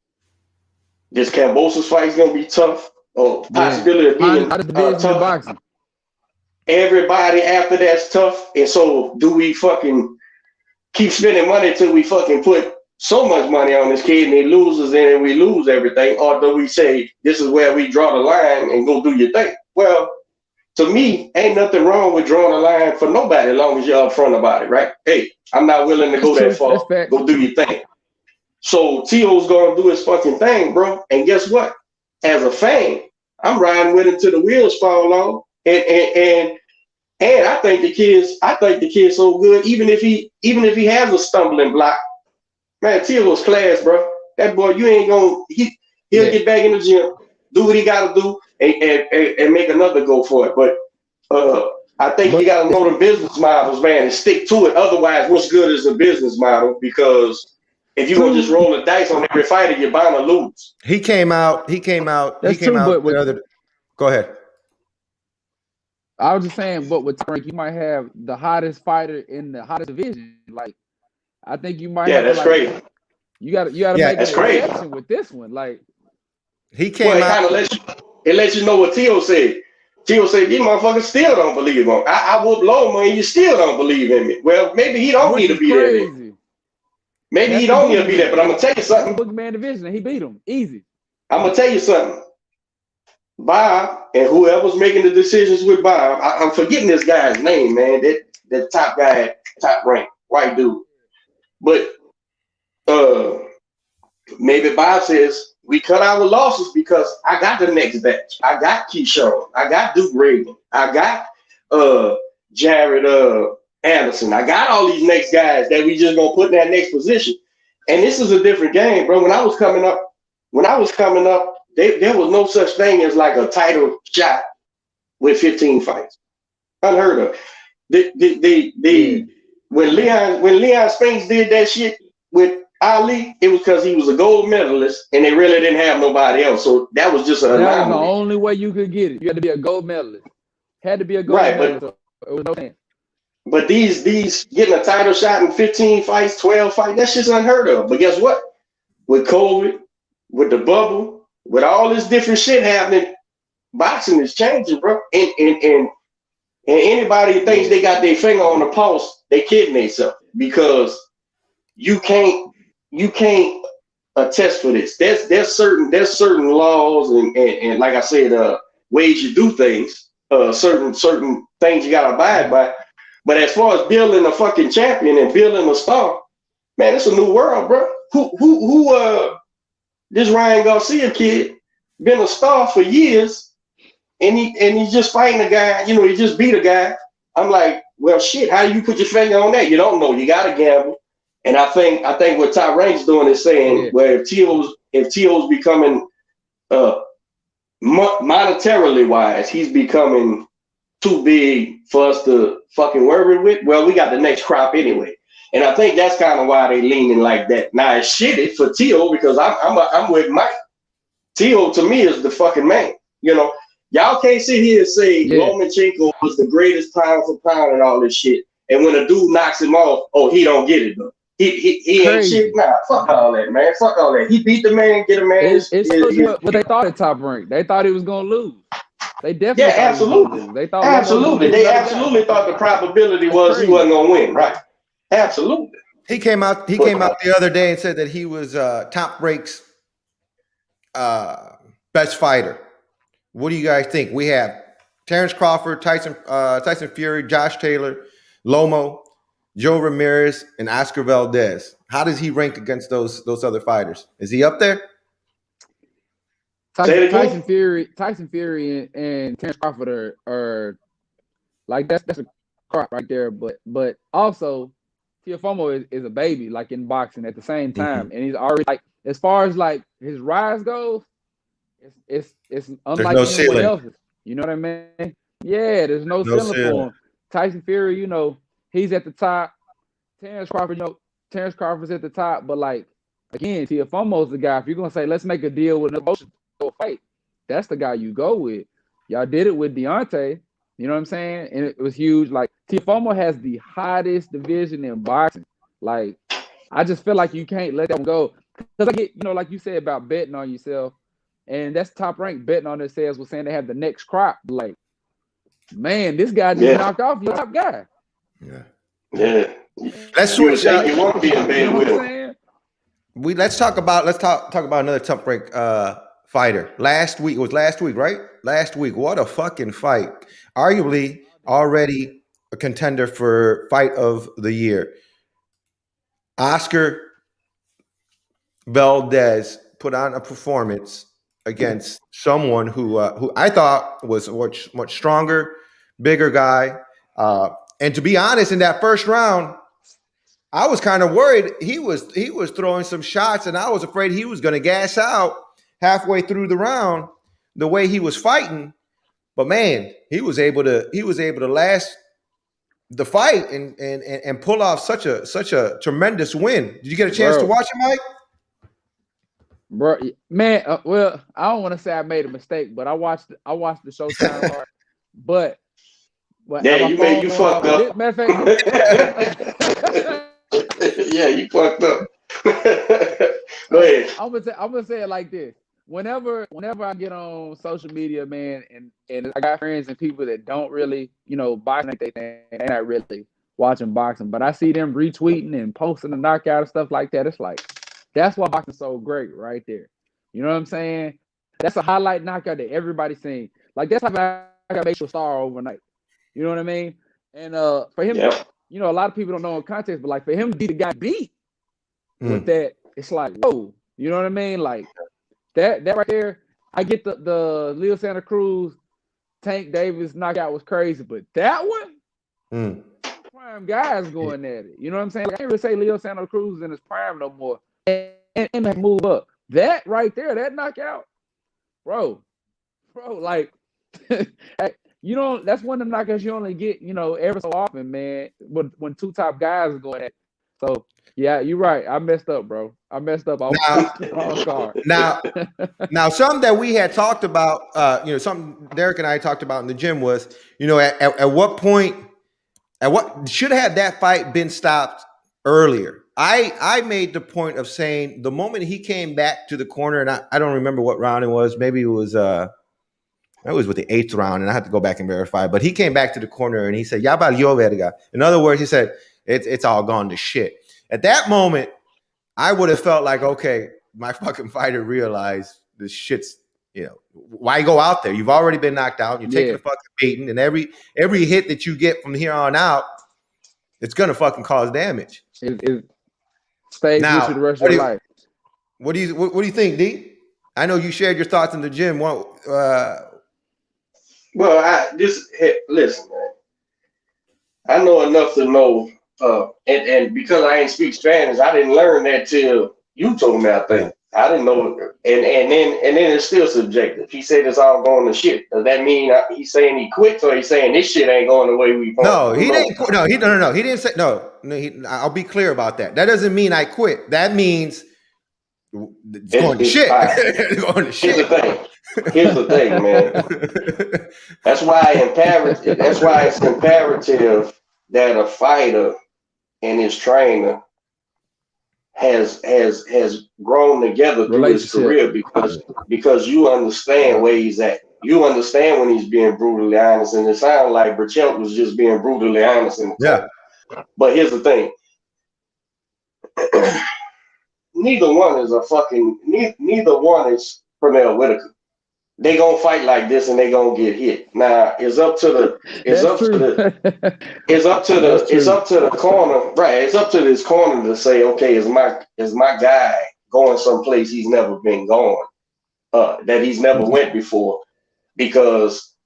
This Kambosos fight is gonna be tough. Possibility of being tough. Boxing. Everybody after that's tough. And so do we fucking keep spending money till we fucking put so much money on this kid and he loses and we lose everything? Or do we say this is where we draw the line and go do your thing? Well, to me, ain't nothing wrong with drawing a line for nobody as long as you're upfront about it, right? Hey, I'm not willing to go that far. Go do your thing. So T.O.'s gonna do his fucking thing, bro. And guess what? As a fan, I'm riding with him till the wheels fall off. And I think the kid's so good, even if he has a stumbling block. Man, T.O.'s class, bro. That boy, you ain't gonna he'll get back in the gym, do what he gotta do, and make another go for it. But I think you gotta know the business models, man, and stick to it. Otherwise, what's good is a business model, because if you're gonna just roll the dice on every fighter, you're bound to lose. He came out. Go ahead. I was just saying, but with Frank, you might have the hottest fighter in the hottest division. Like, I think you might. Yeah, that's crazy. You got to make an exception with this one. Like, he came out. It lets you know what T.O. said. T.O. said, "These motherfuckers still don't believe him. I whoop Loma and you still don't believe in me." Well, maybe he don't need to be there. Maybe he don't need to be there. But I'm gonna tell you something. Boogeyman division, and he beat him easy. I'm gonna tell you something. Bob and whoever's making the decisions with Bob, I'm forgetting this guy's name, man. That top guy, top rank, white dude. But maybe Bob says we cut our losses because I got the next batch. I got Keyshawn. I got Duke Raven. I got Jared Anderson. I got all these next guys that we just gonna put in that next position. And this is a different game, bro. When I was coming up, there was no such thing as like a title shot with 15 fights. Unheard of. When Leon Spinks did that shit with Ali, it was because he was a gold medalist and they really didn't have nobody else. So that was just an anomaly. That was the only way you could get it. You had to be a gold medalist. Had to be a gold medalist. So it was no chance. But these getting a title shot in 15 fights, 12 fights, that's just unheard of. But guess what? With COVID, with the bubble, with all this different shit happening, boxing is changing, bro. And anybody who thinks they got their finger on the pulse, they kidding themselves, because you can't attest for this. There's certain laws and like I said, ways you do things, certain things you gotta abide by. But as far as building a fucking champion and building a star, man, it's a new world, bro. Who this Ryan Garcia kid been a star for years, and he's just fighting a guy, you know, he just beat a guy. I'm like, well, shit, how do you put your finger on that? You don't know. You gotta gamble. And I think what Top Rank's doing is saying, well, if T.O.'s becoming monetarily wise, he's becoming too big for us to fucking worry with. Well, we got the next crop anyway. And I think that's kind of why they leaning like that. Now it's shitty for T.O. because I'm with Mike. T.O. to me is the fucking man. You know, y'all can't sit here and say Lomachenko was the greatest pound for pound and all this shit. And when a dude knocks him off, oh, he don't get it though. He ain't shit. Nah, fuck all that, man. Fuck all that. He beat the man, get a man. It's what they thought at Top Rank. They thought he was gonna lose. They definitely absolutely. They thought They absolutely thought the probability was he wasn't gonna win, right? Absolutely. He came out the other day and said that he was Top Rank's best fighter. What do you guys think? We have Terrence Crawford, Tyson Fury, Josh Taylor, Lomo, Joe Ramirez, and Oscar Valdez. How does he rank against those other fighters? Is he up there? Tyson Fury and Terrence Crawford are like that's a crop right there. But also Teofimo is a baby like in boxing at the same time, and he's already like as far as like his rise goes, it's unlike anyone else's. You know what I mean? Yeah, there's no ceiling for him. Tyson Fury, you know, he's at the top. Terrence Crawford's at the top, but like again, Teofimo's the guy. If you're gonna say let's make a deal with an emotion fight, that's the guy you go with. Y'all did it with Deontay, you know what I'm saying? And it was huge. Like Teofimo has the hottest division in boxing. Like I just feel like you can't let that one go. Because I get, you know, like you said about betting on yourself, and that's Top Rank betting on themselves was saying they have the next crop. Like, man, this guy just knocked off your top guy. Yeah. Let's switch. You want to be in bed with him. Let's talk about another Top Rank fighter. Last week, right? Last week, what a fucking fight! Arguably already a contender for fight of the year. Oscar Valdez put on a performance against someone who I thought was a much stronger, bigger guy. And to be honest, in that first round, I was kind of worried. He was throwing some shots, and I was afraid he was going to gas out halfway through the round the way he was fighting. But man, he was able to last the fight and pull off such a tremendous win. Did you get a chance to watch it, Mike? Bro, man, well, I don't want to say I made a mistake, but I watched the Showtime part. But yeah, you fucked up. Matter of fact, yeah, you fucked up. Go ahead. I'm gonna say it like this. Whenever I get on social media, man, and I got friends and people that don't really, you know, boxing like they think, they're not really watching boxing, but I see them retweeting and posting the knockout and stuff like that. It's like, that's why boxing's so great right there. You know what I'm saying? That's a highlight knockout that everybody's seen. Like, that's how I got make you a star overnight. You know what I mean? And for him, you know, a lot of people don't know in context, but like for him to be the guy beat with that, it's like, whoa, you know what I mean? Like that right there, I get the Leo Santa Cruz, Tank Davis knockout was crazy, but that one, prime guys going at it. You know what I'm saying? Like, I can't really say Leo Santa Cruz is in his prime no more. And they move up. That right there, that knockout, bro, like, you know, that's one of them knockouts you only get, you know, every so often, man, when two top guys are going at it. So, yeah, you're right. I messed up, bro. I messed up. Now, something that we had talked about, you know, something Derek and I talked about in the gym was, you know, at what point, should have that fight been stopped earlier? I made the point of saying the moment he came back to the corner, and I don't remember what round it was. Maybe it was with the 8th round, and I had to go back and verify. But he came back to the corner and he said, "Ya valió verga." In other words, he said, "It's all gone to shit." At that moment, I would have felt like, okay, my fucking fighter realized this shit's, you know, why go out there? You've already been knocked out. You're taking a fucking beating, and every hit that you get from here on out, it's gonna fucking cause damage. It stays with you the rest of your life. What do you think, D? I know you shared your thoughts in the gym. Listen, man. I know enough to know, and because I ain't speak Spanish, I didn't learn that till you told me. I think I didn't know, and then it's still subjective. He said it's all going to shit. Does that mean he's saying he quits, or he's saying this shit ain't going the way we want? No, he didn't. No, he didn't say no. I'll be clear about that. That doesn't mean I quit. That means it's going to shit. It's going to shit. Here's the thing, man. That's why it's imperative that a fighter and his trainer has grown together through his career because you understand where he's at. You understand when he's being brutally honest, and it sounds like Burchell was just being brutally honest. But here's the thing. Neither one is Pernell Whitaker. They gonna fight like this and they gonna get hit. Now it's up to the corner, right? It's up to this corner to say, okay, is my guy going someplace he's never been going, that he's never went before? Because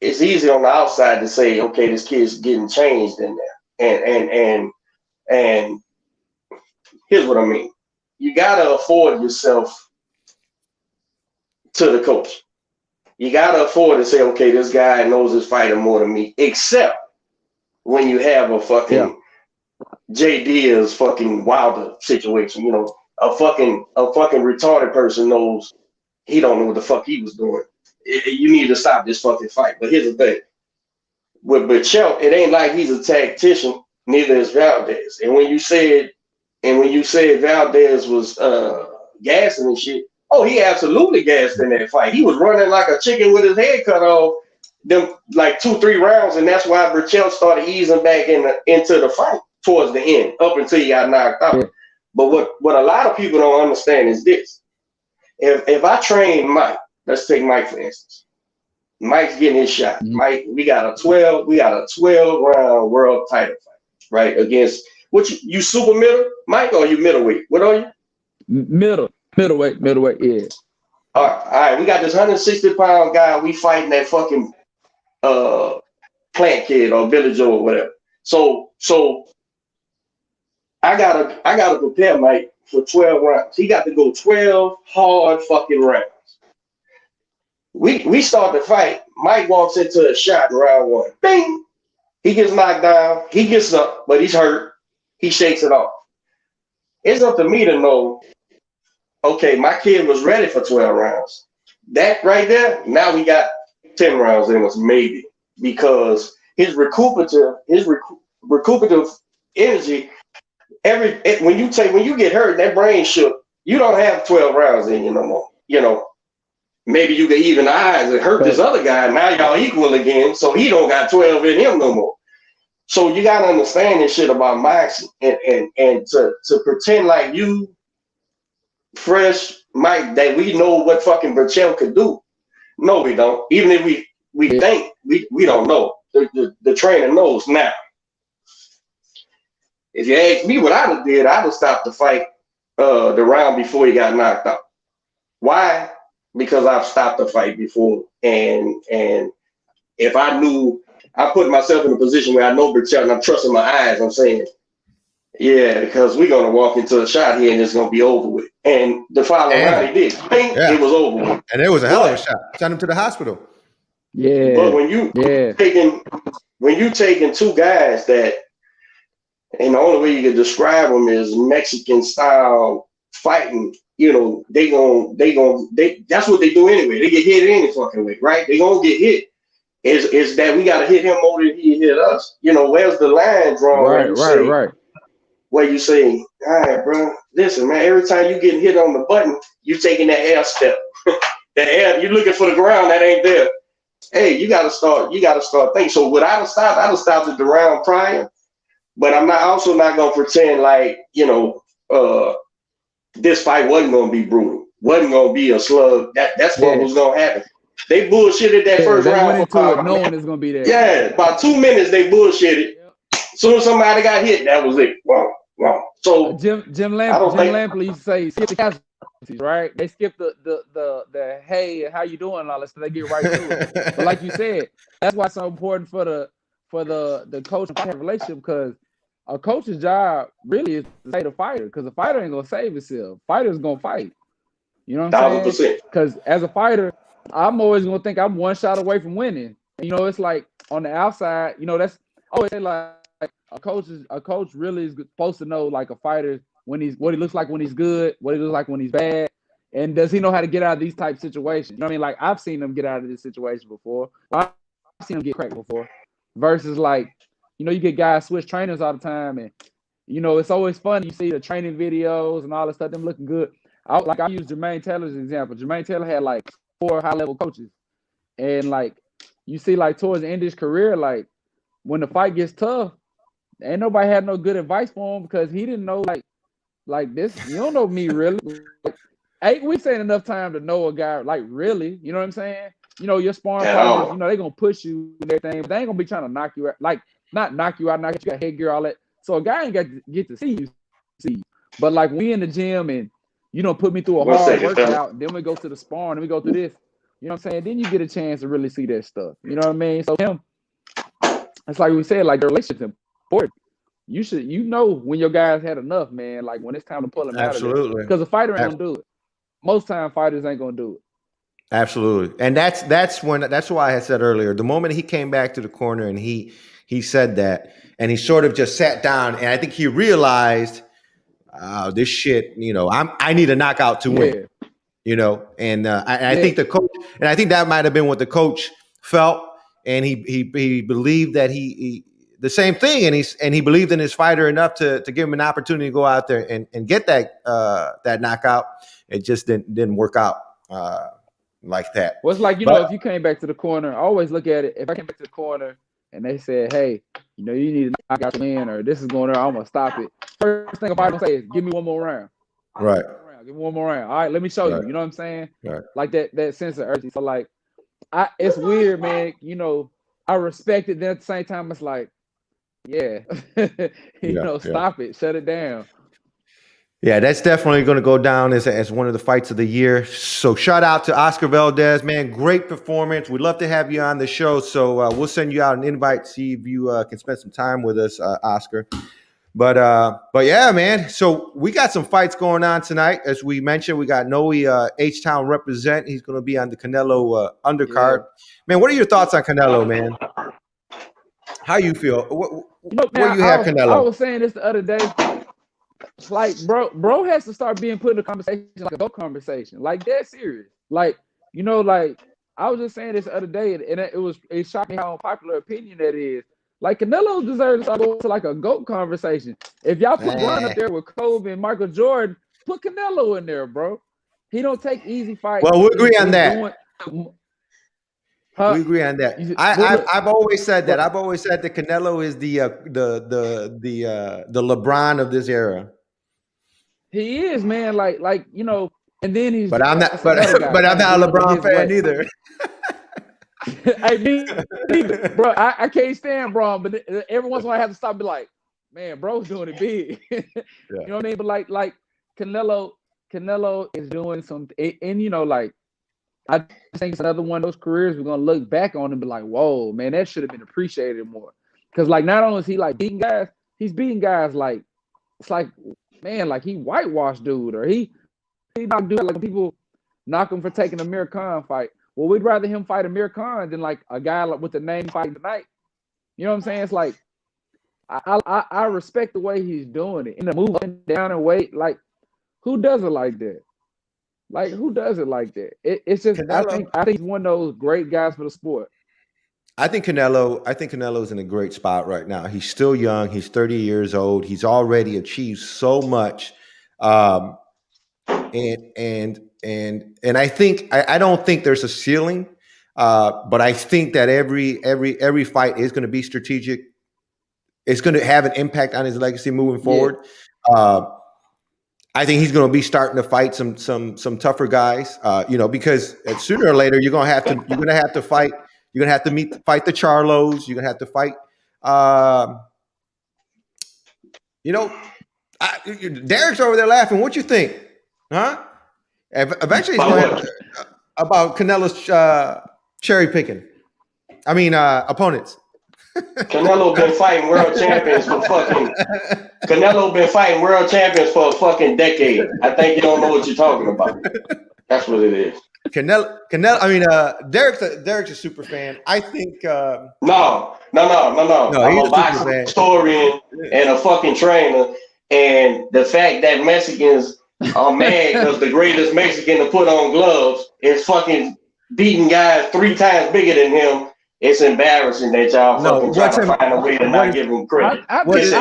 it's easy on the outside to say, okay, this kid's getting changed in there. And here's what I mean. You gotta afford yourself to the coach. You gotta afford to say, okay, this guy knows his fighter more than me, except when you have a fucking JD fucking Wilder situation. You know, a fucking retarded person knows he don't know what the fuck he was doing. You need to stop this fucking fight. But here's the thing. With Burchell, it ain't like he's a tactician, neither is Valdez. And when you said Valdez was gassing and shit, oh, he absolutely gassed in that fight. He was running like a chicken with his head cut off them like 2-3 rounds, and that's why Burchell started easing back into the fight towards the end, up until he got knocked out. Yeah. But what a lot of people don't understand is this. If I train Mike, let's take Mike for instance. Mike's getting his shot. Mike, we got a 12-round world title fight, right? Against you super middle, Mike, or you middleweight? What are you? Middleweight, yeah. All right. We got this 160-pound guy. We fighting that fucking Plant Kid or Billy Joe or whatever. So I gotta prepare Mike for 12 rounds. He got to go 12 hard fucking rounds. We start the fight. Mike walks into a shot in round 1. Bing! He gets knocked down. He gets up, but he's hurt. He shakes it off. It's up to me to know, okay, my kid was ready for 12 rounds. That right there, now we got 10 rounds in us, maybe, because his recuperative energy, when you get hurt, that brain shook, you don't have 12 rounds in you no more. You know, maybe you can even the eyes and hurt this other guy. Now y'all equal again, so he don't got 12 in him no more. So you gotta understand this shit about Mike, and to pretend like you fresh Mike that we know what fucking Burchell could do. No, we don't. Even if we think we don't know. The trainer knows now. If you ask me what I'd have did, I'd have stopped the fight the round before he got knocked out. Why? Because I've stopped the fight before, and if I knew, I put myself in a position where I know Burchell and I'm trusting my eyes. I'm saying, yeah, because we're gonna walk into a shot here and it's gonna be over with. And the following round he did, it was over with. And it was a hell of a shot. Sent him to the hospital. Yeah. But when you taking two guys that, and the only way you can describe them is Mexican style fighting, you know, that's what they do anyway. They get hit any fucking way, right? They gonna get hit. Is that we gotta hit him more than he hit us. You know, where's the line drawn? Right. Where you say, all right, bro, listen, man, every time you getting hit on the button, you taking that air step. That air, you looking for the ground that ain't there. Hey, you gotta start thinking. So what I'd have stopped at the round prior, but I'm also not gonna pretend like, you know, this fight wasn't gonna be brutal, wasn't gonna be a slug. That's what was gonna happen. They bullshitted that first round. No one is gonna be there. Yeah, about 2 minutes they bullshitted. Soon as somebody got hit, that was it. Wow. So Jim Lampley used to say skip the casualties, right? They skip the hey, how you doing, and all that, so they get right to it. But like you said, that's why it's so important for the coach and fighter relationship, because a coach's job really is to save the fighter, because the fighter ain't gonna save himself. Fighter's gonna fight. You know what I'm saying? Because as a fighter, I'm always gonna think I'm one shot away from winning. You know, it's like on the outside, you know, that's always like a coach really is supposed to know, like, a fighter what he looks like when he's good, what he looks like when he's bad, and does he know how to get out of these type of situations? You know what I mean? Like, I've seen him get out of this situation before. I've seen him get cracked before. Versus like you get guys switch trainers all the time, and it's always fun. You see the training videos and all that stuff, them looking good. I use Jermaine Taylor as an example. Jermaine Taylor had like 4 high-level coaches, and like you see, like towards the end of his career, like when the fight gets tough, ain't nobody had no good advice for him because he didn't know like this. You don't know me really. Like, 8 weeks ain't enough time to know a guy like really. You know what I'm saying? Your sparring partners, they're gonna push you and everything, but they ain't gonna be trying to knock you out. Like not knock you out, knock you got headgear, all that. So a guy ain't got to get to see you. But like we in the gym and put me through a hard workout, then we go to the sparring, and we go through this. You know what I'm saying? Then you get a chance to really see that stuff. You know what I mean? So him, it's like we said, like the relationship important. You should, when your guys had enough, man. Like when it's time to pull them out of it. Because a fighter ain't gonna do it. Most time fighters ain't gonna do it. Absolutely, and that's why I had said earlier. The moment he came back to the corner and he said that, and he sort of just sat down, and I think he realized, this shit. I need a knockout to win. And I think the coach, and I think that might have been what the coach felt, and he believed that he the same thing, and he believed in his fighter enough to give him an opportunity to go out there and get that knockout. It just didn't work out like that. Well, it's like if you came back to the corner, I always look at it. If I came back to the corner and they said, "Hey, you need to knock out the win," or "This is going on, I'm gonna stop it." First thing a fighter gonna say is, "Give me one more round." Right. Give me one more round. All right, let me show you. You know what I'm saying? Right. Like that sense of urgency. So like, it's weird, man. I respect it. Then at the same time, it's like, stop it, shut it down. Yeah, that's definitely going to go down as one of the fights of the year. So shout out to Oscar Valdez, man. Great performance. We'd love to have you on the show. So we'll send you out an invite, see if you can spend some time with us, Oscar. But yeah, man. So we got some fights going on tonight. As we mentioned, we got Noe H-Town represent. He's going to be on the Canelo undercard. Yeah. Man, what are your thoughts on Canelo, man? How you feel? Where you have Canelo? I was saying this the other day. Like, bro has to start being put in a conversation, like a adult conversation, like that serious. Like, like I was just saying this the other day, and it shocked me how unpopular opinion that is. Like, Canelo deserves to start going to like a GOAT conversation. If y'all put Ron up there with Kobe and Michael Jordan, put Canelo in there, bro. He don't take easy fights. Well, we agree on that. We agree on that. I've always said that. I've always said that Canelo is the LeBron of this era. He is, man. Like and then he's. But I'm not. But I'm not a LeBron fan either. Hey, bro, I can't stand Bron, but every once in a while I have to stop and be like, man, bro's doing it big. You know what I mean? But like Canelo is doing something, and like. I think it's another one of those careers we're gonna look back on and be like, "Whoa, man, that should have been appreciated more." Because like, not only is he like beating guys, he's beating guys like it's like, man, like he whitewashed dude, or he knocked dude like people knock him for taking a Amir Khan fight. Well, we'd rather him fight Amir Khan than like a guy like with the name fighting tonight. You know what I'm saying? It's like I respect the way he's doing it, and the move up and down and weight. Like, who does it like that? Like, who does it like that? It's just Canelo, I think he's one of those great guys for the sport. I think Canelo's in a great spot right now. He's still young. He's 30 years old. He's already achieved so much. And I think I don't think there's a ceiling, but I think that every fight is going to be strategic. It's going to have an impact on his legacy moving forward. Yeah. I think he's going to be starting to fight some tougher guys, because sooner or later you're going to have to fight. You're going to have to fight the Charlos. You're going to have to fight. Derek's over there laughing. What you think, huh? Eventually he's going to have about Canelo's cherry picking. I mean, opponents. Canelo been fighting world champions for a fucking decade. I think you don't know what you're talking about. That's what it is. Canelo. I mean, Derek's a super fan. I think. No. I'm a boxing historian and a fucking trainer, and the fact that Mexicans are mad because the greatest Mexican to put on gloves is fucking beating guys 3 times bigger than him It's embarrassing that y'all fucking try to find a way to not give him credit. I think it's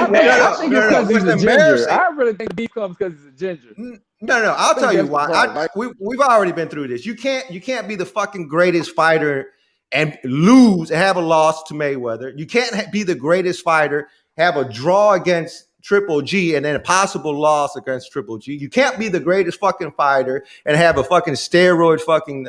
because he's a ginger. I really think beef comes because he's a ginger. No. I'll tell you why. We've already been through this. You can't be the fucking greatest fighter and lose and have a loss to Mayweather. You can't be the greatest fighter, have a draw against Triple G and then a possible loss against Triple G. You can't be the greatest fucking fighter and have a fucking steroid fucking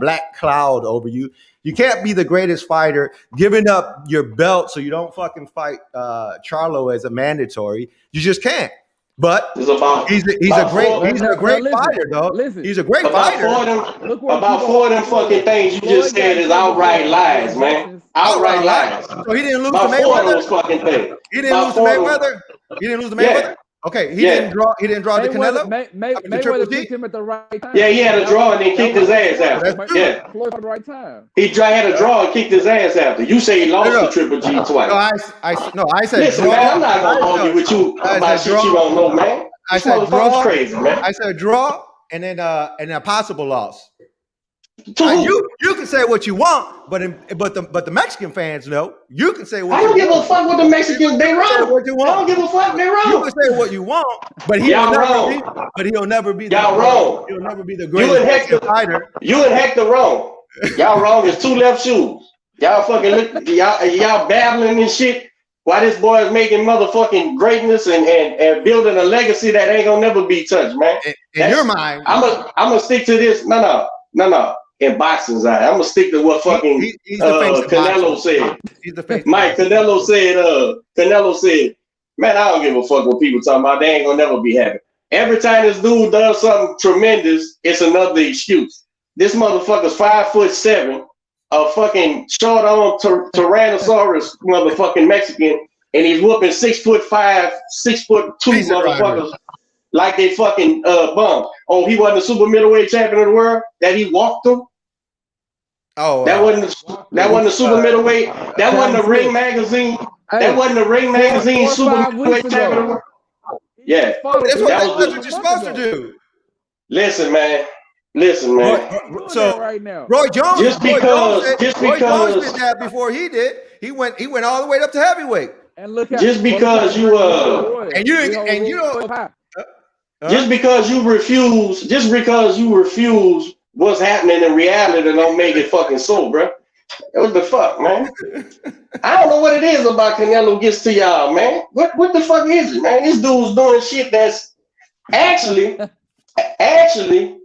black cloud over you. You can't be the greatest fighter giving up your belt so you don't fucking fight Charlo as a mandatory. You just can't. But he's a great fighter, though. He's a great fighter. About four of them fucking things you just said is outright lies, man. Outright lies. So he didn't lose to Mayweather. Four of those fucking things. He didn't lose to Mayweather. He didn't lose to Mayweather. Yeah. Okay, he didn't draw the Canelo. Mayweather kicked him at the right time. Yeah, he had a draw and then kicked his ass after. Yeah, at the right time. He had a draw and kicked his ass after. You say he lost to Triple G twice. I said. Listen, draw. Man, I'm not gonna argue with you about shit you don't know, man. I said draw. Crazy, man. I said draw and then a possible loss. You can say what you want, but the Mexican fans know you can say what you want. I don't give a fuck what the Mexicans they wrong. What you want. I don't give a fuck they wrong. You can say what you want, but he'll never be. Y'all wrong. He'll never be the greatest fighter. You and Hector wrong. Y'all wrong. It's two left shoes. Y'all fucking y'all babbling and shit. Why this boy is making motherfucking greatness and building a legacy that ain't gonna never be touched, man. In your mind, I'm gonna stick to this. No. In boxing's eye, I'm gonna stick to what fucking Canelo said. He's the face. Mike Canelo said, man, I don't give a fuck what people talking about. They ain't gonna never be happy. Every time this dude does something tremendous, it's another excuse. This motherfucker's 5'7", a fucking short on Tyrannosaurus motherfucking Mexican, and he's whooping 6'5", 6'2" motherfuckers like they fucking bum. Oh, he wasn't the super middleweight champion of the world that he walked through. Oh, that wasn't the super middleweight. That wasn't the Ring magazine. That wasn't the Ring magazine super middleweight champion of the world. Yeah, that's what you're supposed to do. Listen, man. So right now, Roy Jones Roy Jones did that before he did. He went all the way up to heavyweight. And look at just because you refuse what's happening in reality, don't make it fucking so, bro. What the fuck, man? I don't know what it is about Canelo gets to y'all, man. What the fuck is it, man? This dude's doing shit that's actually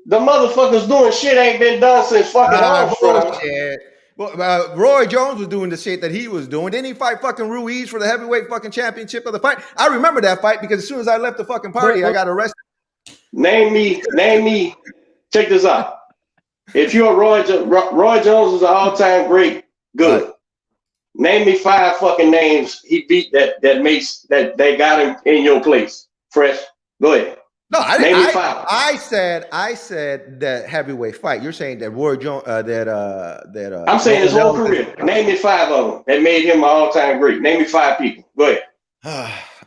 the motherfuckers doing shit ain't been done since fucking Well, Roy Jones was doing the shit that he was doing. Didn't he fight fucking Ruiz for the heavyweight fucking championship of the fight? I remember that fight because as soon as I left the fucking party, I got arrested. Name me. Check this out. If you're Roy Jones is an all-time great. Good. Right. Name me 5 fucking names he beat that got him in your place. Fresh. Go ahead. No, I didn't. Name me 5. I said that heavyweight fight. You're saying that Roy Jones I'm saying his whole career. Name me 5 of them that made him an all-time great. Name me 5 people. Go ahead.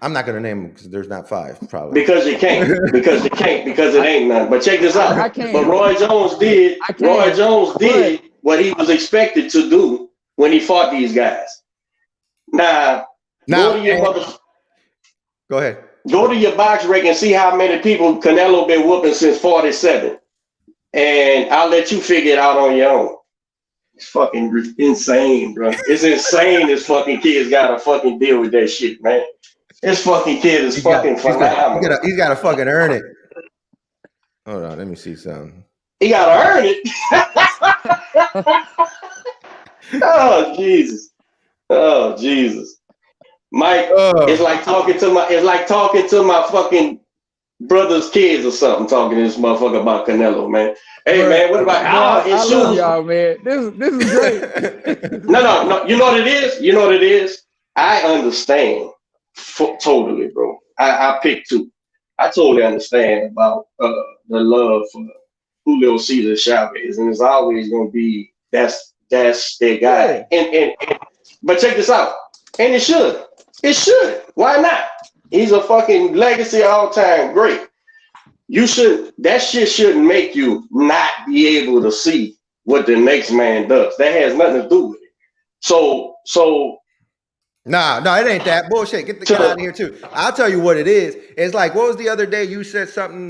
I'm not gonna name them because there's not 5, probably. Because you can't. Because it ain't none. But check this out. But Roy Jones did what he was expected to do when he fought these guys. Now go ahead. Go to your box rec and see how many people Canelo been whooping since 47. And I'll let you figure it out on your own. It's fucking insane, bro. It's insane this fucking kid's got to fucking deal with that shit, man. This fucking kid is fucking phenomenal. He's got to fucking earn it. Hold on, let me see something. He got to earn it. Oh, Jesus. Mike, it's like talking to my fucking brother's kids or something, talking to this motherfucker about Canelo, man. Hey, man, what about his shoes? Love y'all, man. This is great. No. You know what it is? I understand totally, bro. I picked 2. I totally understand about the love for Julio Cesar Chavez, and it's always gonna be that's their guy. And but check this out, and it should. Why not? He's a fucking legacy all-time great. That shit shouldn't make you not be able to see what the next man does. That has nothing to do with it. So No, it ain't that bullshit. Get out of here too. I'll tell you what it is. It's like, what was the other day? You said something.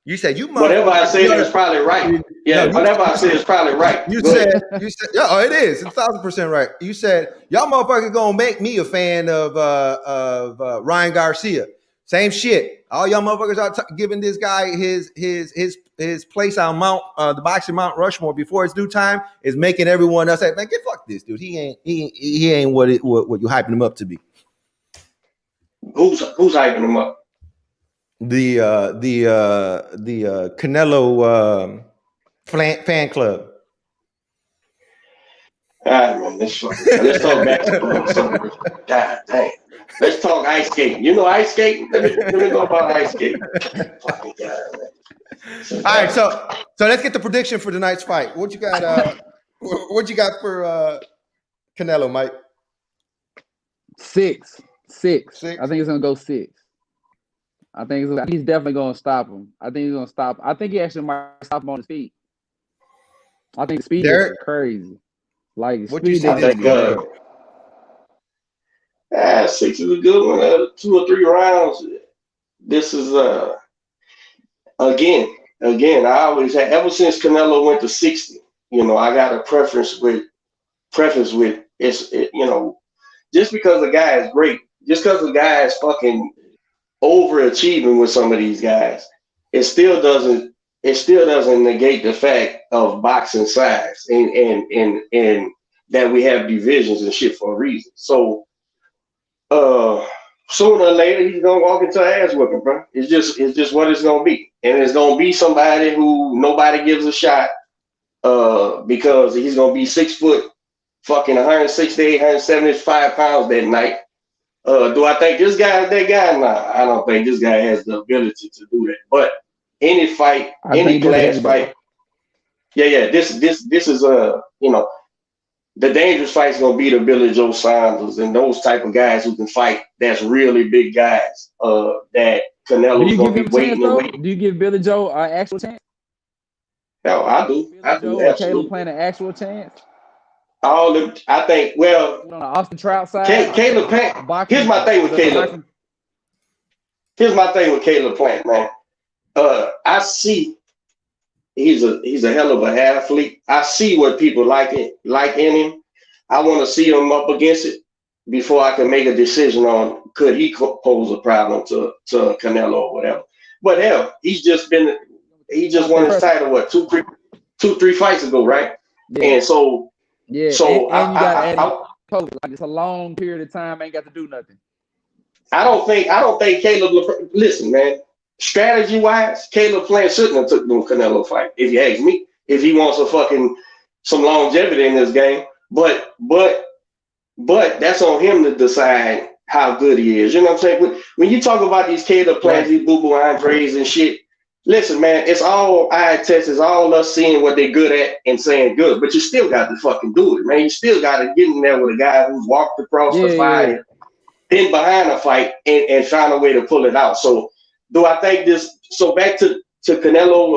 You said you. Whatever I said is probably right. Yeah, no, whatever I said is probably right. You said. Yeah, oh, it is. It's 1,000% right. You said y'all motherfuckers gonna make me a fan of Ryan Garcia. Same shit. All y'all motherfuckers are giving this guy his place on the boxing Mount Rushmore before it's due time is making everyone else say, man, get fuck this dude. He ain't what you hyping him up to be. Who's hyping him up? The Canelo fan club. All right, man. Let's talk basketball. God damn. Let's talk ice skating. You know ice skating? Let me go about ice skating. Fucking God, man. All right, so let's get the prediction for tonight's fight. What you got? What you got for Canelo, Mike? 6. I think it's gonna go 6. I think he's definitely gonna stop him. I think he's gonna stop. I think he actually might stop him on his feet. I think the speed is crazy. Like what speed you say? 6 is a good one. 2 or 3 rounds. This is again. I always had ever since Canelo went to 60. You know, I got a preference with it's just because the guy is great, just because the guy is fucking overachieving with some of these guys, it still doesn't negate the fact of boxing size and that we have divisions and shit for a reason. So sooner or later he's gonna walk into an ass whipping, bro. It's just what it's gonna be. And it's gonna be somebody who nobody gives a shot because he's gonna be 6 foot, fucking 168, 175 pounds that night. Do I think this guy is that guy? Nah, I don't think this guy has the ability to do that. But any fight, any class fight, this is the dangerous fight's gonna be the Billy Joe Saunders and those type of guys who can fight. That's really big guys. That Canelo's gonna be waiting and waiting. Do you give Billy Joe an actual chance? No, I do. Billy Joe and Caleb playing an actual chance. I think. Well, on the Austin Trout side, Caleb Plant. Here's my thing with Caleb. Here's my thing with Caleb Plant, man. I see he's a hell of an athlete. I see what people like in him. I want to see him up against it before I can make a decision on could he pose a problem to Canelo or whatever. But hell, he just won his title 2-3 fights ago, right? Yeah. And so so and you got it's a long period of time, ain't got to do nothing. I don't think Caleb. Listen, man. Strategy wise, Caleb Plant shouldn't have took the Canelo fight. If you ask me, if he wants some longevity in this game, but that's on him to decide how good he is. You know what I'm saying? When you talk about these Caleb Plants, these Boo Boo Andres and shit, listen, man, it's all eye test. It's all us seeing what they're good at and saying good. But you still got to fucking do it, man. You still got to get in there with a guy who's walked across the fire, been behind a fight, and found a way to pull it out. So. Do I think this? So back to Canelo,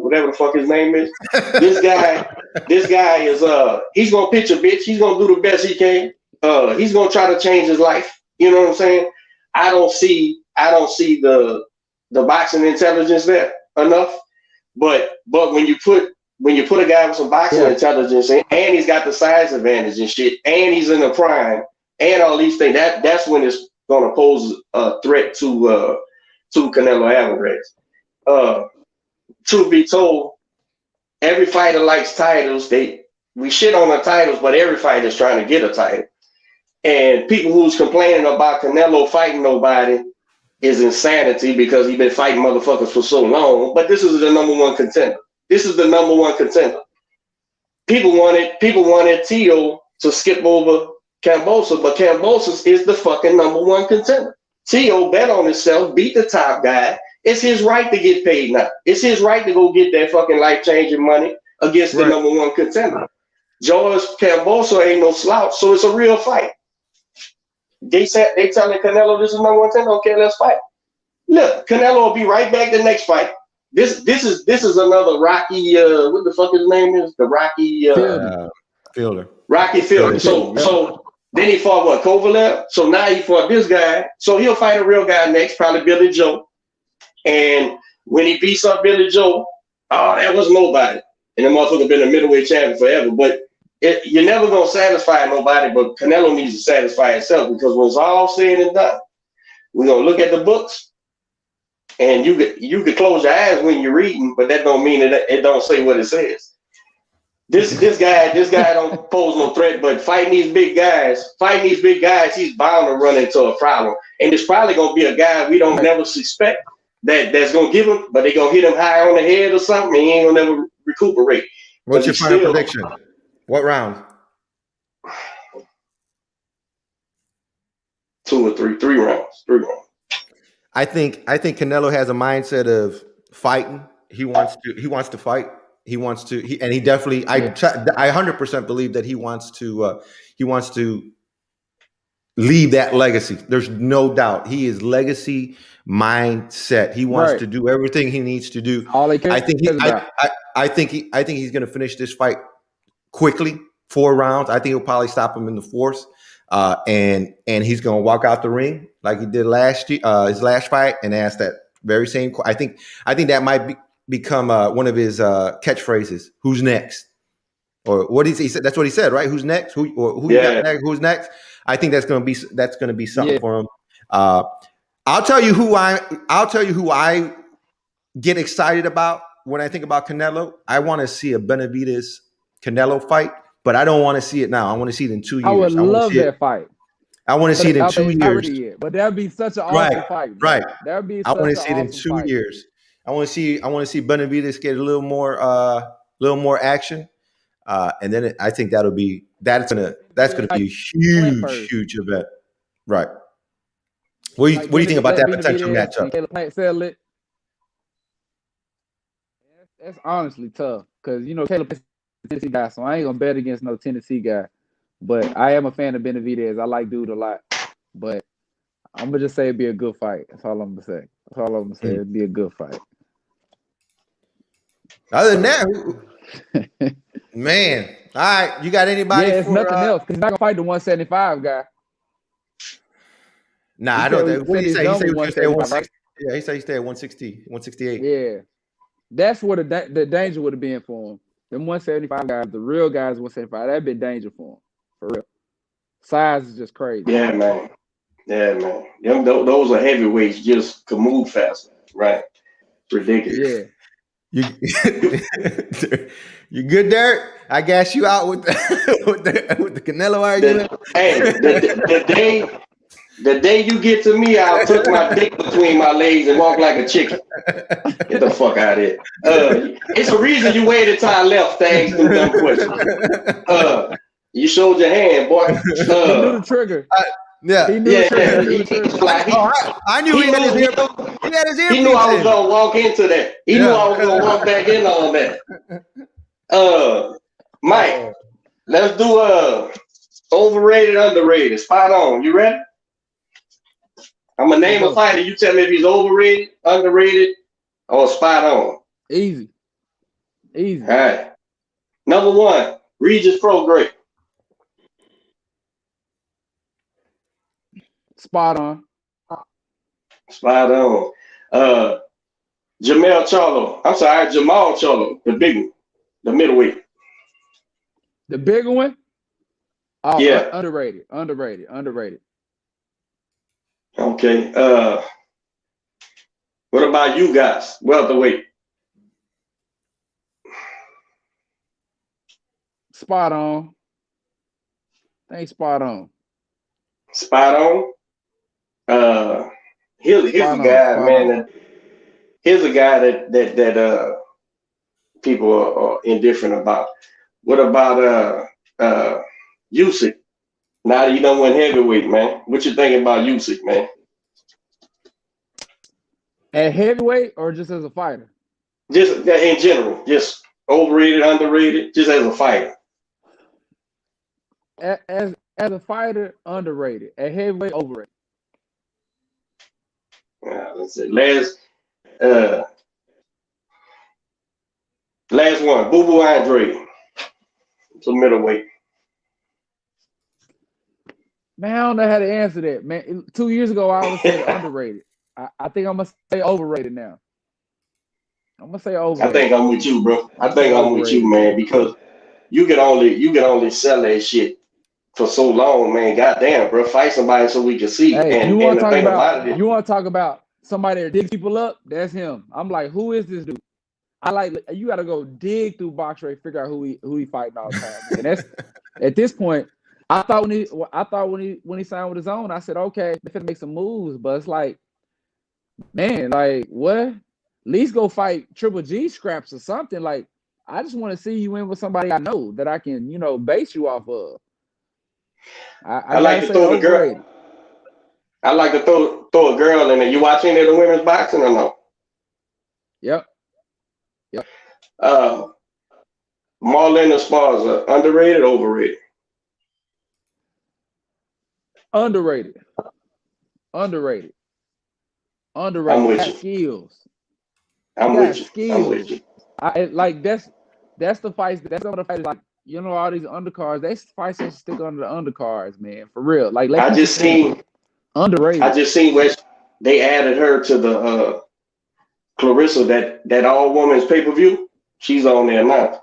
whatever the fuck his name is. This guy is he's gonna pitch a bitch. He's gonna do the best he can. He's gonna try to change his life. You know what I'm saying? I don't see the boxing intelligence there enough. But when you put a guy with some boxing intelligence and he's got the size advantage and shit, and he's in the prime and all these things, that's when it's going to pose a threat to Canelo Alvarez. Truth be told, every fighter likes titles. We shit on the titles, but every fighter is trying to get a title. And people who's complaining about Canelo fighting nobody is insanity because he's been fighting motherfuckers for so long. But this is the number one contender. People wanted Tio to skip over Kambosos, but Kambosos is the fucking number one contender. Tio bet on himself, beat the top guy. It's his right to get paid now. It's his right to go get that fucking life-changing money against the number one contender. George Kambosos ain't no slouch, so it's a real fight. They telling Canelo this is number one contender. Okay, let's fight. Look, Canelo will be right back the next fight. This is another Rocky. What the fuck his name is? The Rocky. Fielder. Rocky Fielder. So then he fought what? Kovalev. So now he fought this guy. So he'll fight a real guy next, probably Billy Joe. And when he beats up Billy Joe, oh, that was nobody. And the motherfucker been a middleweight champion forever. But you're never gonna satisfy nobody. But Canelo needs to satisfy himself, because when it's all said and done, we're gonna look at the books, and you could close your eyes when you're reading, but that don't mean that it don't say what it says. This guy don't pose no threat, but fighting these big guys, he's bound to run into a problem. And it's probably gonna be a guy we don't never suspect that's gonna give him, but they gonna hit him high on the head or something, and he ain't gonna never recuperate. What's your final prediction? What round? 2 or 3 rounds. 3 rounds. I think Canelo has a mindset of fighting. He wants to fight. He definitely. I 100% believe that he wants to leave that legacy. There's no doubt. He is legacy mindset. He wants to do everything he needs to do. All he cares about. I think he's going to finish this fight quickly, 4 rounds. I think he'll probably stop him in the 4th. And he's going to walk out the ring like he did last year, his last fight, and ask that very same. I think that might become one of his catchphrases. Who's next? Or what he said? That's what he said, right? Who's next? Who you got next? Who's next? I think that's going to be something for him. I'll tell you who I get excited about when I think about Canelo. I want to see a Benavidez Canelo fight. But I don't want to see it now. I want to see it in 2 years. I would love that fight. I want to see it in 2 years. But that'd be such an awesome fight. Bro. Right. That'd be. I want to see it in 2 years. I want to see Benavidez get a little more action, and then I think that's gonna be a huge event. Right. What do you think about that potential matchup? That's honestly tough, because Caleb. Tennessee guy, so I ain't gonna bet against no Tennessee guy. But I am a fan of Benavidez. I like dude a lot. But I'm gonna just say it'd be a good fight. That's all I'm gonna say. It'd be a good fight. Other than that, man. All right, you got anybody? Yeah, it's nothing else. He's not gonna fight the 175 guy. Nah, I don't think. What did he say? He said he was stay at 160. Yeah, he said he stayed at 160, 168. Yeah, that's where the danger would have been for him. Them 175 guys, the real guys 175, that'd been danger for him. For real. Size is just crazy. Yeah, man. Those are heavyweights, just could move faster, right? Ridiculous. Yeah. You good, Derek? I gas you out with the Canelo argument. The day you get to me, I'll tuck my dick between my legs and walk like a chicken. Get the fuck out of here. It's a reason you waited till I left to ask them dumb questions. You showed your hand, boy. He knew the trigger. He knew the trigger. I knew he had his ear. He knew I was gonna walk into that. He knew I was gonna walk back in on that. Mike, let's do overrated, underrated. Spot on. You ready? I'm gonna name a fighter. You tell me if he's overrated, underrated, or spot on. Easy. All right. Number 1, Regis Prograis. Spot on. Jamal Charlo, the big one, the middleweight. The bigger one? Oh, yeah. Underrated. Okay. What about you guys? Welterweight. Spot on. Thanks, spot on. Spot on. Here's a guy, man. Here's a guy that people are indifferent about. What about Usyk? Now that you done went heavyweight, man. What you thinking about Usyk, man? At heavyweight or just as a fighter? Just in general, just overrated, underrated, just as a fighter. As a fighter, underrated. At heavyweight, overrated. Let's see. Last one, Boo Boo Andre. It's a middleweight. Man, I don't know how to answer that, man. 2 years ago, I would say underrated. I think I'm gonna say overrated now. I'm gonna say overrated. I think I'm with you, bro. I think I'm with you, man, because you can only sell that shit for so long, man. Goddamn, bro. Fight somebody so we can see. Hey, and you want to talk about you want to talk about somebody that digs people up? That's him. I'm like, who is this dude? You got to go dig through BoxRec, figure out who he fighting all the time. And that's at this point. I thought when he signed with his own, I said, okay, they're gonna make some moves, but it's like, man, like what? At least go fight Triple G scraps or something. Like, I just want to see you in with somebody I know that I can, base you off of. I like to throw the girl. I like to throw a girl in there. You watch any of the women's boxing or no? Yep. Marlon Esparza, underrated, overrated? Underrated. I'm with you. Skills. I'm with you. That's the fights. That's some of the fights. Like, all these undercards. They fights that stick under the undercards, man. For real. Like, I just seen underrated. I just seen where they added her to the Clarissa that all women's pay-per-view. She's on there now.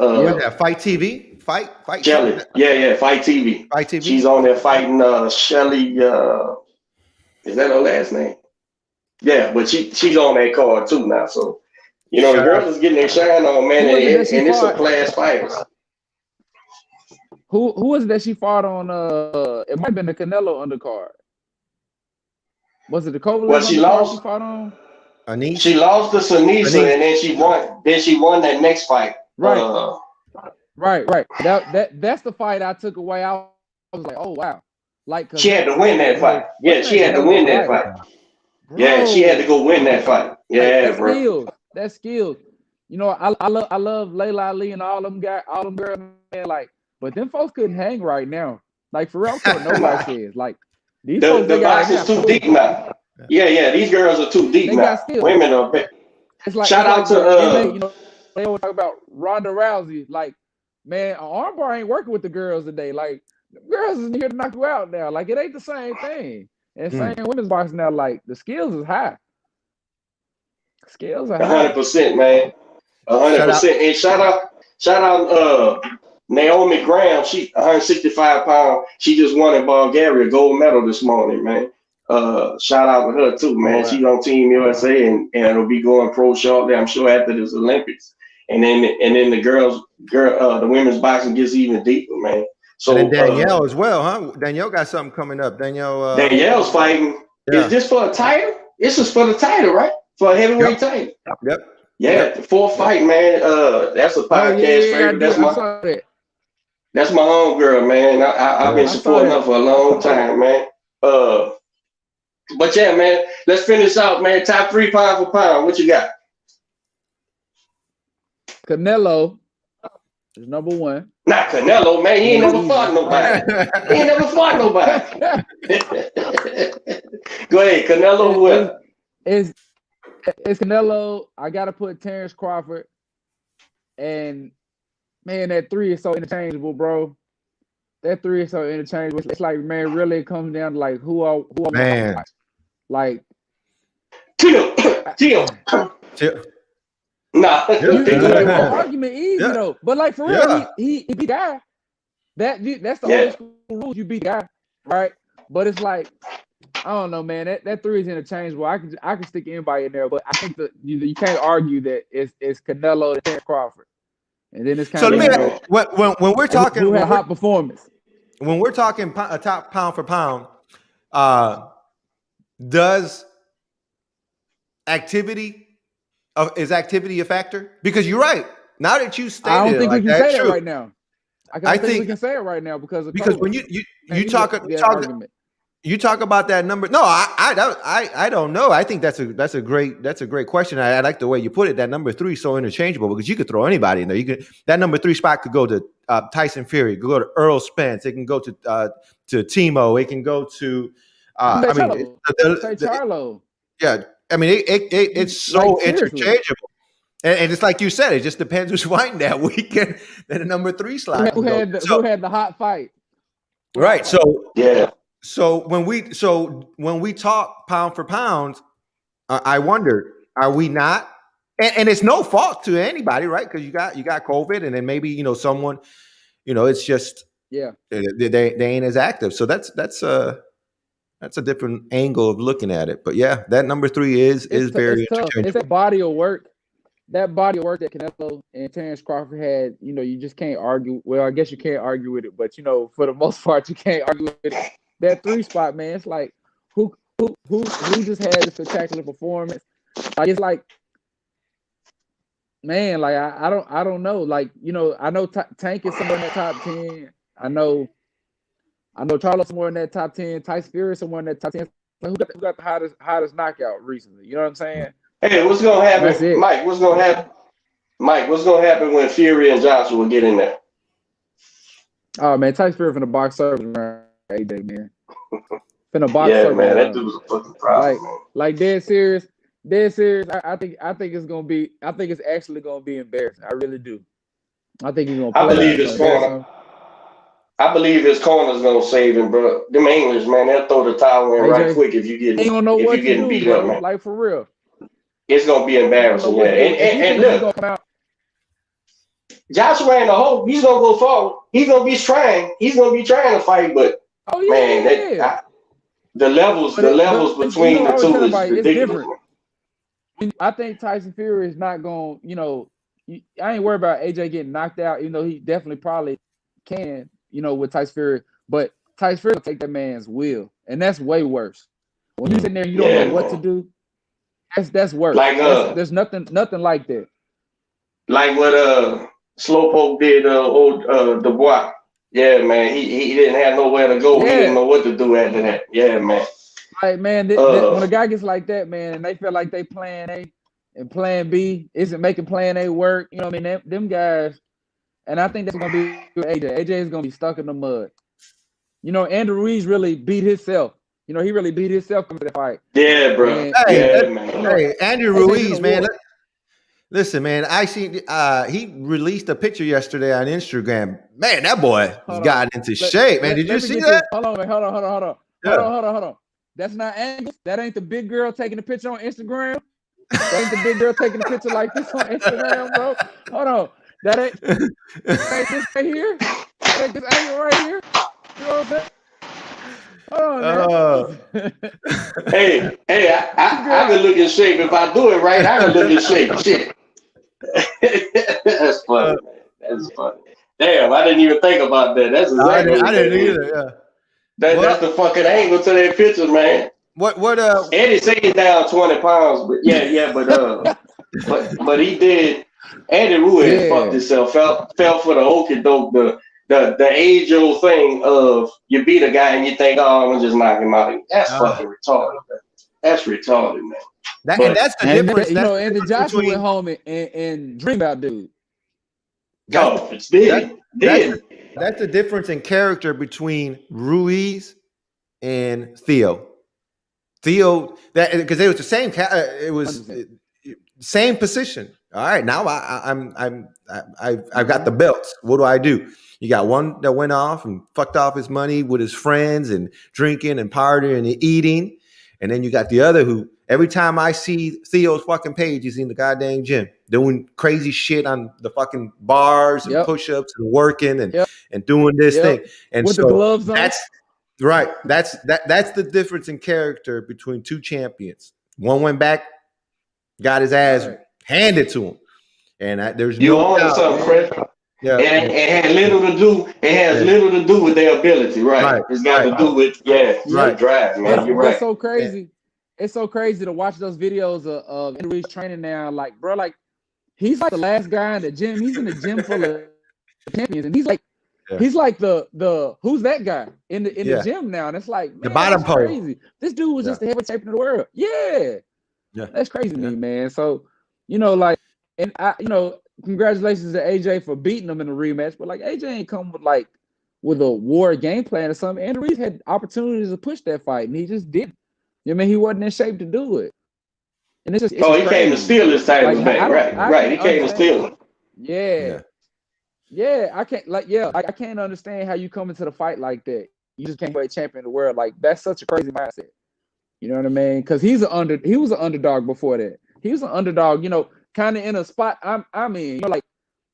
Fight TV. Fight Shelly. Yeah, Fight TV. Fight TV. She's on there fighting Shelly. Is that her last name? Yeah, but she's on that card too now. So the girls is getting their shine on, man, and it's a class fighters. Who was it that she fought on? It might have been the Canelo undercard. Was it the Kovalev? Well, she lost. She fought on. Anise? She lost to Sanisa, and then she won. Then she won that next fight. Right. Right. That's the fight I took away. I was like, oh wow, like she had to win that fight. Yeah, she had to win that fight. Bro. Yeah, she had to go win that fight. Yeah, like, bro. That's skills. I love Layla Ali and all them girls, man. Like, but them folks couldn't hang right now. Like, for real, nobody says. Like, these folks, the box is too deep now. Yeah, these girls are too deep now. Women are big. Like, shout out to they always talk about Ronda Rousey. Like, man, an armbar ain't working with the girls today. Like, the girls is here to knock you out now. Like, it ain't the same thing. And same women's boxing now. Like, the skills is high. Skills are high. 100%, man. 100%. And shout out Naomi Graham. She 165 pounds. She just won in Bulgaria gold medal this morning, man. Shout out to her too, man. Right. She's on Team USA and it'll be going pro shortly, I'm sure, after this Olympics. And then the women's boxing gets even deeper, man. So and then Danielle as well, huh? Danielle got something coming up. Danielle's fighting. Yeah. Is this for a title? This is for the title, right? For a heavyweight title. Yep. Yeah, the fourth fight, man. That's a podcast favorite. That's my home girl, man. I've been supporting her for a long time, man. But yeah, man, let's finish out, man. Top 3 pound for pound. What you got? Canelo is number 1. Not Canelo, man. He ain't never fought nobody. Go ahead, Canelo. What? It's Canelo. I gotta put Terrence Crawford. And man, that 3 is so interchangeable, bro. That 3 is so interchangeable. It's like, man, really it comes down to like who are man. Like Chill. Nah. Argument easy though. But like for real, he beat the guy. That's the old school rules. You beat the guy, right? But it's like, I don't know, man. That 3 is interchangeable. I can stick anybody in there, but I think that you can't argue that it's Canelo and Terrence Crawford. And then it's kind of when we're talking who had hot performance. When we're talking a top pound for pound, does is activity a factor? Because you're right. Now that you stated, I don't think we can say that right now. I think we can say it right now because when you talk about that number. No, I don't know. I think that's a great question. I like the way you put it. That number 3 is so interchangeable because you could throw anybody in there. That number 3 spot could go to Tyson Fury, it could go to Earl Spence, it can go to Timo, it can go to Charlo. Yeah, I mean it's so like, interchangeable. And it's like you said, it just depends who's fighting that weekend. Then the number 3 slot. Who had the hot fight? Right. So yeah. So when we talk pound for pound, I wonder, are we not? And it's no fault to anybody, right? Because you got COVID, and then maybe someone, it's just they ain't as active. So that's a different angle of looking at it. But yeah, that number 3 is very tough. It's that body of work. That body of work that Canelo and Terrence Crawford had, you just can't argue. Well, I guess you can't argue with it, but for the most part, you can't argue with it. That 3 spot, man, it's like who just had a spectacular performance? Like it's like, man, like I don't know. Like I know Tank is somewhere in that top 10. I know Charlo somewhere in that top 10. Tyson Fury somewhere in that top 10. Who got the hottest knockout recently? You know what I'm saying? Hey, what's gonna happen, Mike? What's gonna happen? Mike, what's gonna happen when Fury and Joshua get in there? Oh man, Tyson Fury finna box service around AJ, man. Finna box yeah, service man, around. that dude's a fucking problem, man. Like dead serious. I think it's gonna be. I think it's actually gonna be embarrassing. I really do. I think he's gonna. I believe his corner. I believe his corner's gonna save him, bro. Them English, man, they'll throw the towel in right quick if you get beat up, man. Like for real. It's gonna be embarrassing, yeah. And look, Joshua ain't a hope. He's gonna go forward. He's gonna be trying. He's gonna be trying to fight, but the levels between the two is ridiculous. I think Tyson Fury is not going. I ain't worried about AJ getting knocked out. He definitely probably can. With Tyson Fury, but Tyson Fury will take that man's will, and that's way worse. When you're sitting there, you don't know what to do. That's worse. Like there's nothing like that. Like what Slowpoke did, old Dubois. Yeah, man, he didn't have nowhere to go. Yeah. He didn't know what to do after that. Yeah, man. Like man, when a guy gets like that, man, and they feel like they plan A and plan B isn't making plan A work. You know what I mean? Them guys, and I think that's gonna be AJ. AJ is gonna be stuck in the mud. Andrew Ruiz really beat himself. He really beat himself in the fight. Yeah, bro. Hey, Andrew Ruiz, man. Listen, man. I see. He released a picture yesterday on Instagram. Man, that boy got into shape, man. Did you see that? Hold on. That's not angles. That ain't the big girl taking the picture on Instagram. That ain't the big girl taking the picture like this on Instagram, bro. Hold on. That ain't this right here. That ain't this angle right here. You know what I'm saying? Hey, I can look in shape. If I do it right, I can look in shape. Shit. That's funny, man. That's funny. Damn, I didn't even think about that. That's exactly I didn't either, yeah. That's the fucking angle to that picture, man. What Eddie said he's down 20 pounds, but he did. Andy Ruiz fucked himself, fell for the okie doke, the age-old thing of you beat a guy and you think, oh, I'm gonna just knock him out. That's fucking retarded, man. That's retarded, man. That's the difference. And the Joshua went home and dreamed about dude. Oh, it's dead. That's the difference in character between Ruiz and Theo. That because it was the same. It was same position. All right, now I've got the belts. What do I do? You got one that went off and fucked off his money with his friends and drinking and partying and eating, and then you got the other who every time I see Theo's fucking page, he's in the goddamn gym doing crazy shit on the fucking bars and push-ups and working and doing this thing. And with so the gloves on. That's right. That's the difference in character between two champions. One went back, got his ass handed to him, and there's you on something, Chris. Yeah, it had little to do. It has little to do with their ability, right? It's got to do with drive, man. You're right. It's so crazy. Yeah. It's so crazy to watch those videos of Andrew Ruiz training now. Like, bro, like he's like the last guy in the gym. He's in the gym full of champions, and he's like the who's that guy in the gym now? And it's like, man, the bottom pole. Crazy. This dude was just the heavyweight champion of the world. Yeah, that's crazy to me, man. So and congratulations to AJ for beating him in the rematch. But like AJ ain't come with a war game plan or something. Andrew Ruiz had opportunities to push that fight, and he just didn't. He wasn't in shape to do it. And it's he came to steal his title back, right? He came to steal it. Yeah. I can't I can't understand how you come into the fight like that. you just can't be a champion of the world. Like that's such a crazy mindset. You know what I mean? Because he was an underdog before that. He was an underdog, you know, kind of in a spot. I mean, you know, like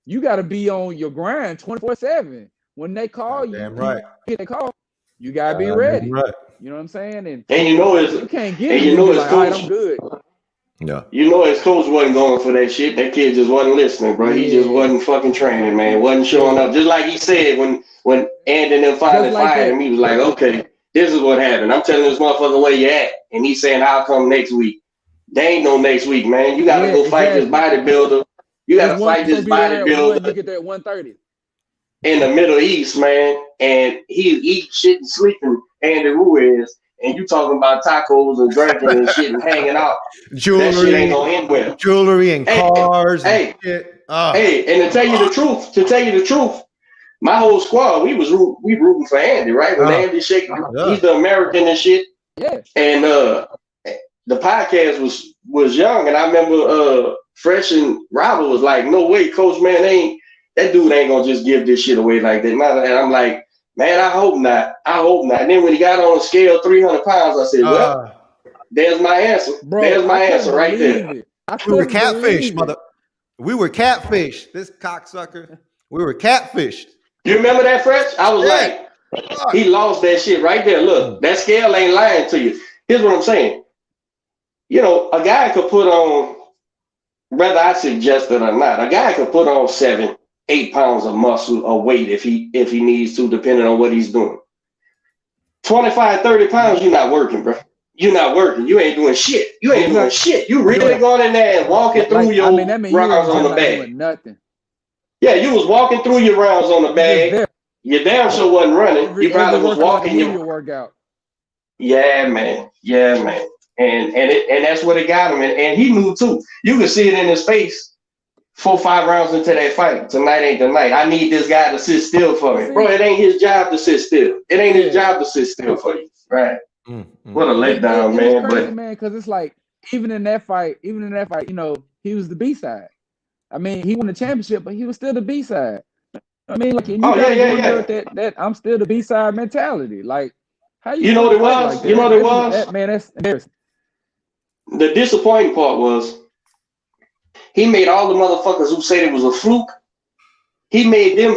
you got to be on your grind 24/7. When they call you, damn right. They call, you gotta be ready. Right. You know what I'm saying? And you know you can't get it. You know it's like, coach. all right, I'm good. Yeah. You know his coach wasn't going for that shit. That kid just wasn't listening, bro. He just wasn't fucking training, man. Wasn't showing up. Just like he said when Andy and them finally fired him, he was like, okay, this is what happened. I'm telling this motherfucker where you at. And he's saying, I'll come next week. They ain't no next week, man. You gotta go fight this bodybuilder. You gotta fight this bodybuilder. You get there at 1:30. In the Middle East, man. And he eat shit and sleeping Andy Ruiz. And you talking about tacos and drinking and shit and hanging out. Jewelry. That shit ain't gonna end well. Jewelry and cars and shit. Hey, and to tell you the truth, my whole squad, we rooting for Andy, right? When Andy shaking, he's the American and shit. Yeah. And the podcast was young, and I remember Fresh and Robert was like, "No way, Coach, man, that dude ain't gonna just give this shit away like that." And I'm like, man, I hope not. And then when he got on the scale 300 pounds, I said, well, there's my answer. Bro, there's my answer right there. We were catfish, mother. We were catfish. This cocksucker. We were catfished. You remember that, Fresh? I was like, he lost that shit right there. Look, that scale ain't lying to you. Here's what I'm saying. You know, a guy could put on, whether I suggest it or not, a guy could put on 7-8 pounds of muscle or weight if he needs to, depending on what he's doing. 25-30 pounds, you're not working, bro. You're not working. You ain't doing shit. You ain't doing shit. You really going in there and walking through your rounds on the bag. Nothing. Yeah, you was walking through your rounds on the bag. Your damn sure wasn't running. You probably was walking your workout. Yeah, man. And that's what it got him. And he knew too. You could see it in his face. 4-5 rounds into that fight. Tonight ain't the night. I need this guy to sit still for me. Bro, it ain't his job to sit still. It ain't his job to sit still for you. Right. What a letdown, man. Crazy, man, because it's like, even in that fight, you know, he was the B-side. I mean, he won the championship, but he was still the B-side. I mean, like, that I'm still the B-side mentality. Like, how you know what it was? Like, you know what it was? Man, that's embarrassing. The disappointing part was he made all the motherfuckers who said it was a fluke, he made them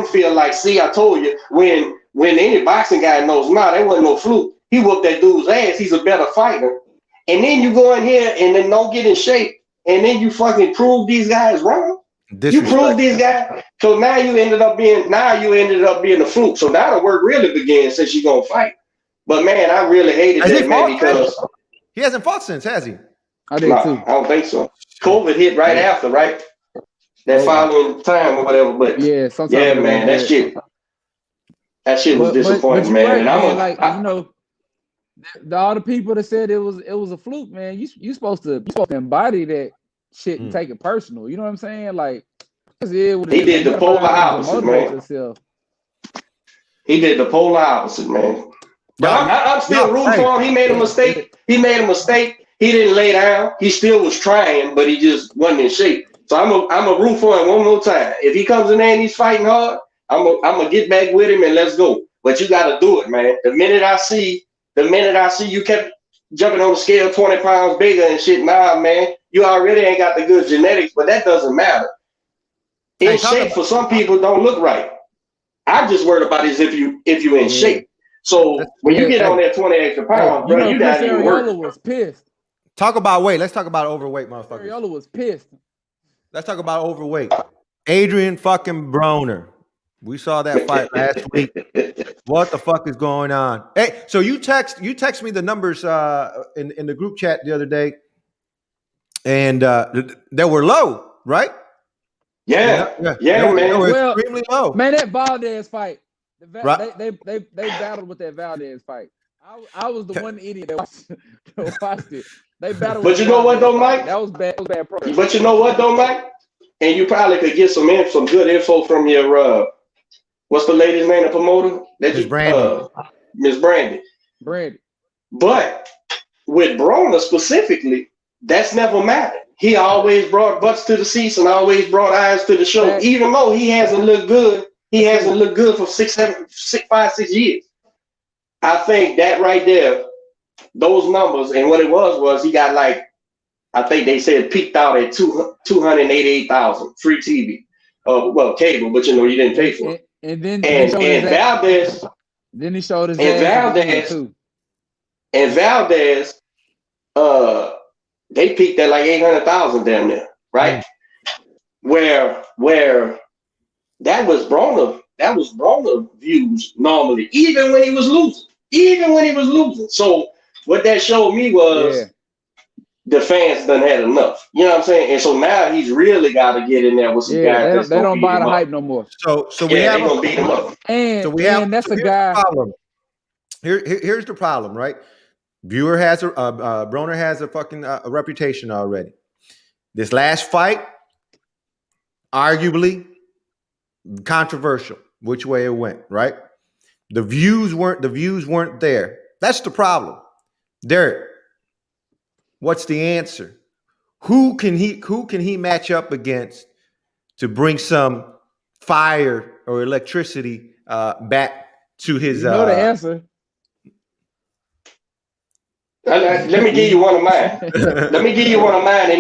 feel like, see, I told you, when any boxing guy knows now, there wasn't no fluke. He whooped that dude's ass. He's a better fighter. And then you go in here and then don't get in shape. And then you fucking prove these guys wrong. You prove these guys. So now you ended up being a fluke. So now the work really begins since you're going to fight. But man, I really hated that, man, because he hasn't fought since, has he? I did too. I don't think so. COVID hit right after, right? That following time or whatever. But yeah, man, that shit was disappointing, man. Right, and man, like, you know, all the people that said it was a fluke, man. You supposed to embody that shit and take it personal. You know what I'm saying? Like, he did the polar opposite, man. He did the polar opposite, man. But I'm still rooting for him. He made a mistake. He didn't lay down. He still was trying, but he just wasn't in shape. So I'm a root for him one more time. If he comes in there and he's fighting hard, I'm gonna get back with him and let's go. But you got to do it, man. The minute I see you kept jumping on the scale 20 pounds bigger and shit, nah, man, you already ain't got the good genetics, but that doesn't matter. In shape for some people don't look right. I'm just worried about is if you in shape. So when you get on that 20 extra pounds, bro, you got to work. Was pissed. Talk about weight. Let's talk about overweight, motherfuckers. Ariola was pissed. Let's talk about overweight. Adrian fucking Broner. We saw that fight last week. What the fuck is going on? Hey, so you text me the numbers in the group chat the other day, and they were low, right? Yeah, man. They were extremely low. Man, that Valdez fight. They battled with that Valdez fight. I was the one idiot that watched it. They battled. But you know what though, Mike? That was bad. Progress. But you know what though, Mike? And you probably could get some good info from your what's the lady's name, the promoter? Miss Brandy. Miss Brandy. But with Broner specifically, that's never mattered. He always brought butts to the seats and always brought eyes to the show. Even though he hasn't looked good He hasn't looked good for 5, 6 years. I think that right there, those numbers, and what it was he got like, I think they said peaked out at 288,000 free TV. Well, cable, but you didn't pay for it. And Valdez. Then he showed his too. And Valdez, they peaked at like 800,000 damn near, right? Where that was Broner views normally, even when he was losing. So what that showed me was the fans done had enough. You know what I'm saying? And so now he's really got to get in there with some guys. They don't buy the hype no more. So we have gonna beat him up. And that's a guy. Problem. Here's the problem, right? Brewer has Broner has a fucking a reputation already. This last fight, arguably controversial, which way it went, right? The views weren't there. That's the problem. Derek, what's the answer? Who can he match up against to bring some fire or electricity back to his? You know the answer. Let me give you one of mine. And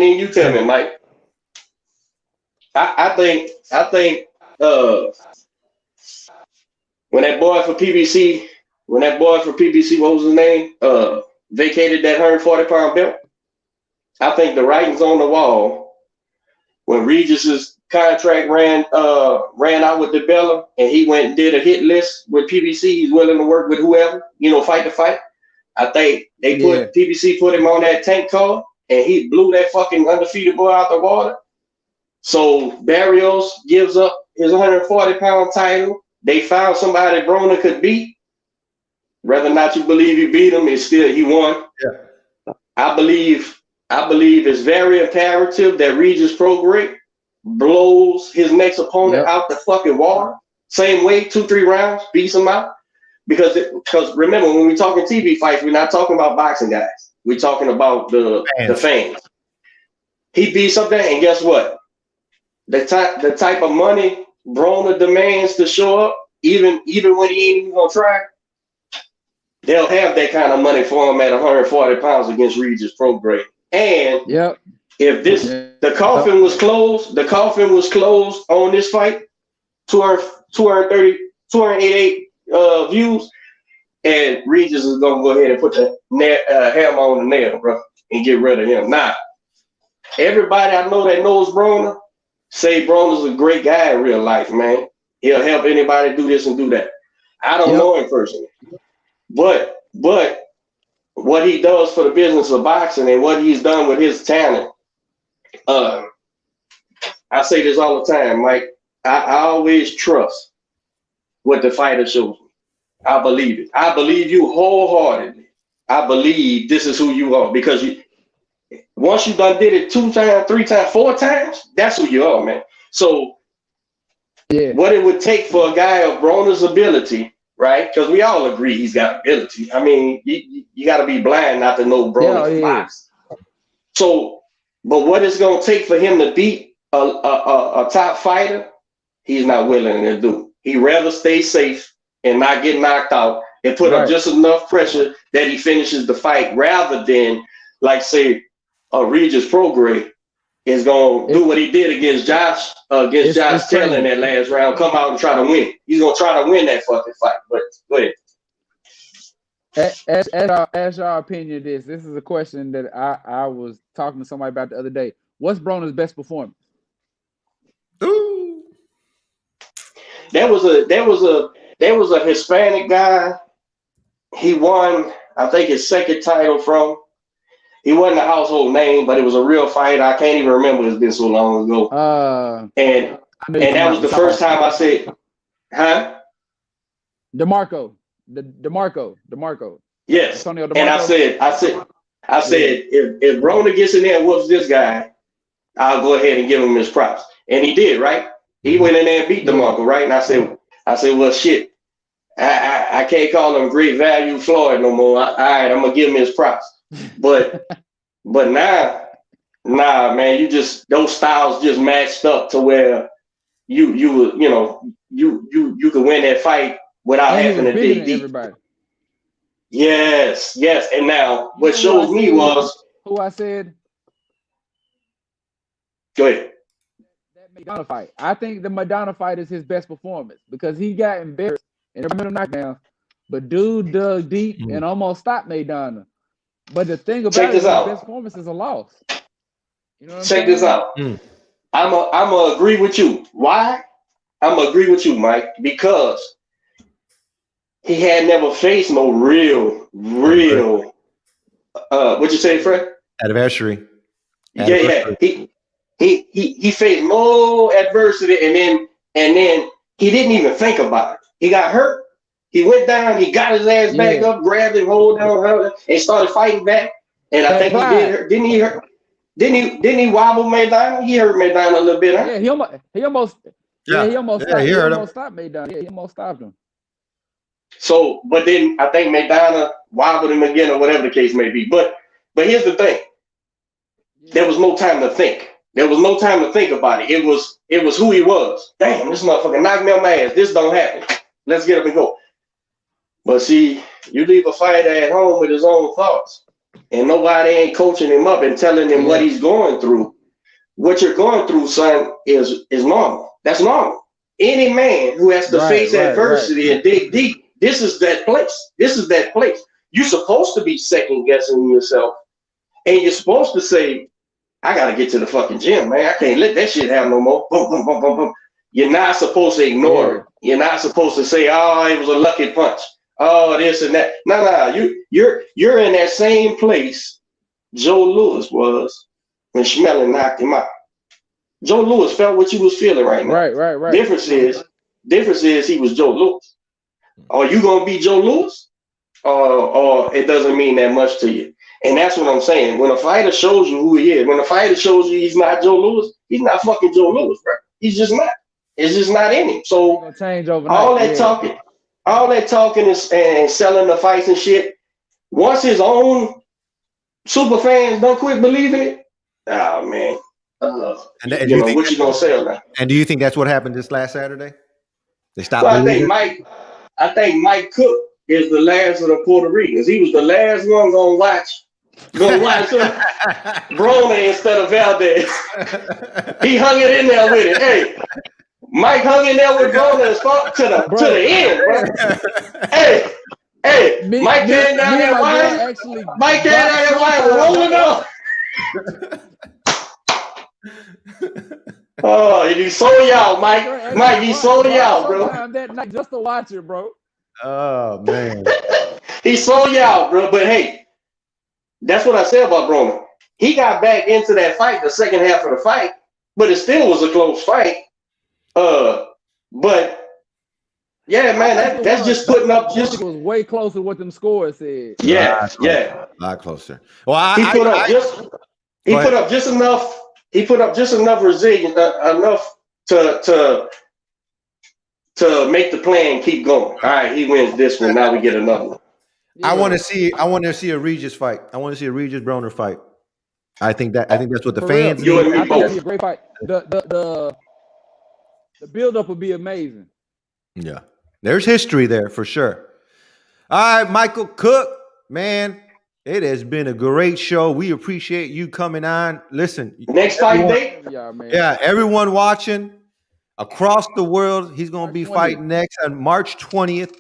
then you tell me, Mike. I think when that boy for PBC, what was his name? Vacated that 140-pound belt. I think the writing's on the wall. When Regis's contract ran out with DeBella, and he went and did a hit list with PBC, he's willing to work with whoever, fight to fight. I think PBC put him on that tank car, and he blew that fucking undefeated boy out the water. So Barrios gives up his 140-pound title. They found somebody Broner could beat. Whether or not you believe he beat him, it's still he won. Yeah. I believe it's very imperative that Regis Prograis blows his next opponent out the fucking water. Same way, 2-3 rounds, beats him out. Because remember, when we're talking TV fights, we're not talking about boxing guys. We're talking about the fans. He beats up there, and guess what? The type of money Broner demands to show up, even when he ain't even gonna try, they'll have that kind of money for him at 140 pounds against Regis Prograis. And if the coffin was closed, on this fight, 288 views, and Regis is gonna go ahead and put the hammer on the nail, bro, and get rid of him. Now, everybody I know that knows Broner say Broner's a great guy in real life, man. He'll help anybody do this and do that. I don't know him personally, but what he does for the business of boxing and what he's done with his talent, I say this all the time, Mike. I always trust what the fighter shows me. I believe it. I believe you wholeheartedly. I believe this is who you are, because once you done did it 2 times, 3 times, 4 times, that's who you are, man. So what it would take for a guy of Broner's ability, right? Because we all agree he's got ability. I mean, you got to be blind not to know Broner's box. So, but what it's going to take for him to beat a top fighter, he's not willing to do. He'd rather stay safe and not get knocked out and put up just enough pressure that he finishes the fight, rather than, like, say, Regis Prograis is going to do what he did against Josh Taylor in that last round, come out and try to win. He's going to try to win that fucking fight. But go ahead. As your opinion, this is a question that I was talking to somebody about the other day. What's Broner's best performance? Ooh. There was a Hispanic guy. He won, I think, his second title from. He wasn't a household name, but it was a real fight. I can't even remember. It's been so long ago. And that was the first time I said, huh? DeMarco. Yes. Antonio DeMarco. And I said, if Broner gets in there and whoops this guy, I'll go ahead and give him his props. And he did, right? He went in there and beat DeMarco, right? And I said, well, shit, I can't call him Great Value Floyd no more. All right, I'm gonna give him his props. But now, man, those styles just matched up to where you could win that fight without having to dig deep. Everybody. Yes. And now what shows me was who I said. Go ahead. That Madonna fight. I think the Madonna fight is his best performance because he got embarrassed in every minute knockdown, but dude dug deep and almost stopped Madonna. But the thing about it, his best performance is a loss. You know what I'm saying? Check this out. I'm a agree with you. Why? I'm gonna agree with you, Mike, because he had never faced no real. What'd you say, Fred? Adversary. Yeah. He faced no adversity, and then he didn't even think about it. He got hurt. He went down. He got his ass back up, grabbed him, hold down, and started fighting back. And I think he did. Didn't he wobble Maidana? He hurt Maidana a little bit, huh? Yeah, he almost stopped Maidana. Yeah, he almost stopped him. So, but then I think Maidana wobbled him again, or whatever the case may be. But here's the thing: there was no time to think. There was no time to think about it. It was who he was. Damn, this motherfucker knocked me on my ass. This don't happen. Let's get up and go. But see, you leave a fighter at home with his own thoughts, and nobody ain't coaching him up and telling him what he's going through. What you're going through, son, is normal. That's normal. Any man who has to face adversity and dig deep, this is that place. This is that place. You're supposed to be second guessing yourself, and you're supposed to say, I gotta get to the fucking gym, man. I can't let that shit happen no more. Boom, boom, boom, boom, boom. You're not supposed to ignore it. You're not supposed to say, oh, it was a lucky punch. Oh, this and that. No. You're in that same place Joe Louis was when Schmeling knocked him out. Joe Louis felt what you was feeling right now. Right. Difference is he was Joe Louis. Are you gonna be Joe Louis? Or it doesn't mean that much to you. And that's what I'm saying. When a fighter shows you who he is, when a fighter shows you he's not Joe Louis, he's not fucking Joe Louis, bro. He's just not. It's just not in him. So change overnight. all that talking and selling the fights and shit. Once his own super fans don't quit believing it, oh man. And what you gonna sell now? And do you think that's what happened this last Saturday? They stopped. Well, I think Mike Cook is the last of the Puerto Ricans. He was the last one gonna watch Brona instead of Valdez. He hung it in there with it. Hey, Mike hung in there with Brona to the end, bro. Hey, Mike came down there wine. Mike came down there wine rolling up. Oh, he sold y'all, Mike. Mike, he sold y'all, bro. That night just to watch it, bro. Oh man. He sold y'all, bro. But hey, that's what I said about Brona. He got back into that fight the second half of the fight, but it still was a close fight. But yeah, man, that's just putting up. Just it was way closer to what them scores said. Yeah, a lot closer. Well, he put up just enough. He put up just enough resilience, enough to make the plan keep going. All right, he wins this one. Now we get another one. Yeah. I want to see a Regis fight. I want to see a Regis Broner fight. I think that's what the fans. You and me both. That'd be a great fight. The build up would be amazing. Yeah, there's history there for sure. All right, Michael Cook, man. It has been a great show. We appreciate you coming on. Listen, next fight date? Yeah, everyone watching across the world. He's going to be fighting next on March 20th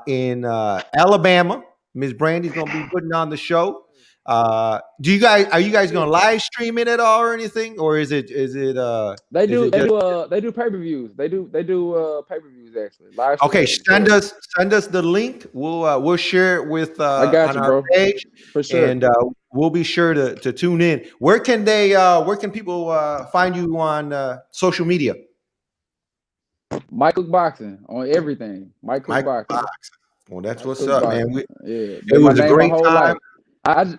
in Alabama. Ms. Brandy's going to be putting on the show. Are you guys going to live stream it at all or anything, or is it? They do pay-per-views. They do pay-per-views actually. Live okay, send us the link. We'll share it with I got you, our bro. page For sure, and we'll be sure to tune in. Where can people find you on social media? Michael Boxing on everything. Michael Boxing. Well, that's what's up, man. It was a great time. I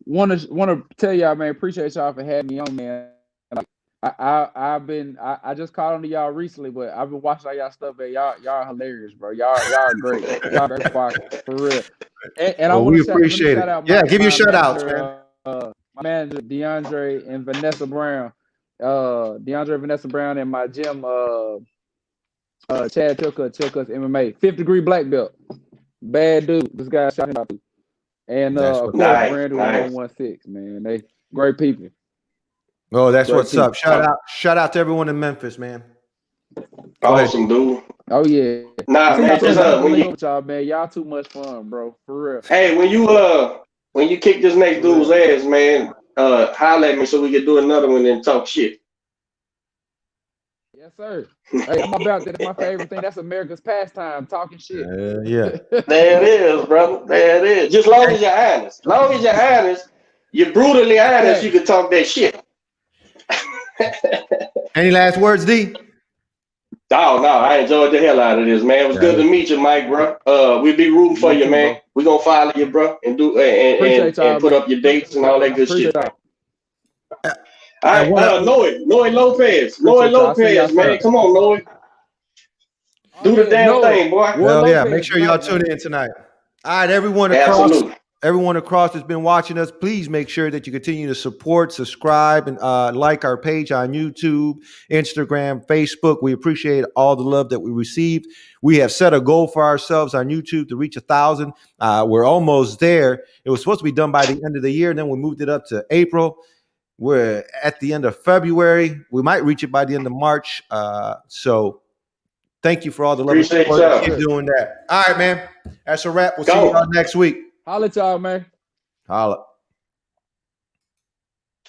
want to tell y'all, man, appreciate y'all for having me on, man. I just called on to y'all recently, but I've been watching all y'all stuff, man. Y'all hilarious, bro. Y'all are great. Y'all great boxers, for real. And I want to appreciate it. Yeah, give you a shout out, man. My manager DeAndre and Vanessa Brown. DeAndre Vanessa Brown, and my gym, Chad Chilcutt's MMA, 5th degree black belt. Bad dude. This guy shot him out too. And of course, Brandon 116, man. They great people. Oh, that's what's up. Shout out to everyone in Memphis, man. Awesome, dude. Oh yeah. Nah, man, just y'all, man. Y'all too much fun, bro. For real. Hey, when you kick this next dude's ass, man, holler at me so we can do another one and talk shit. Yes, sir. Hey, I'm about that. That's my favorite thing. That's America's pastime, talking shit. Yeah. There it is, brother. There it is. Just long as you're honest. Long as you're honest, you're brutally honest, you can talk that shit. Any last words, D? No, I enjoyed the hell out of this, man. It was good to meet you, Mike, bro. We'll be rooting for you, man. We're gonna follow you, bro, and do and put up your dates and all that good shit. All right, Noe Lopez, man. Come on, Noe. Do the damn thing, boy. Well, yeah, make sure y'all tune in tonight. All right, everyone across that's been watching us, please make sure that you continue to support, subscribe, and like our page on YouTube, Instagram, Facebook. We appreciate all the love that we received. We have set a goal for ourselves on YouTube to reach 1,000. We're almost there. It was supposed to be done by the end of the year, and then we moved it up to April. We're at the end of February. We might reach it by the end of March. So thank you for all the love and support. Keep doing that. All right, man. That's a wrap. We'll see you all next week. Holla at y'all, man. Holla.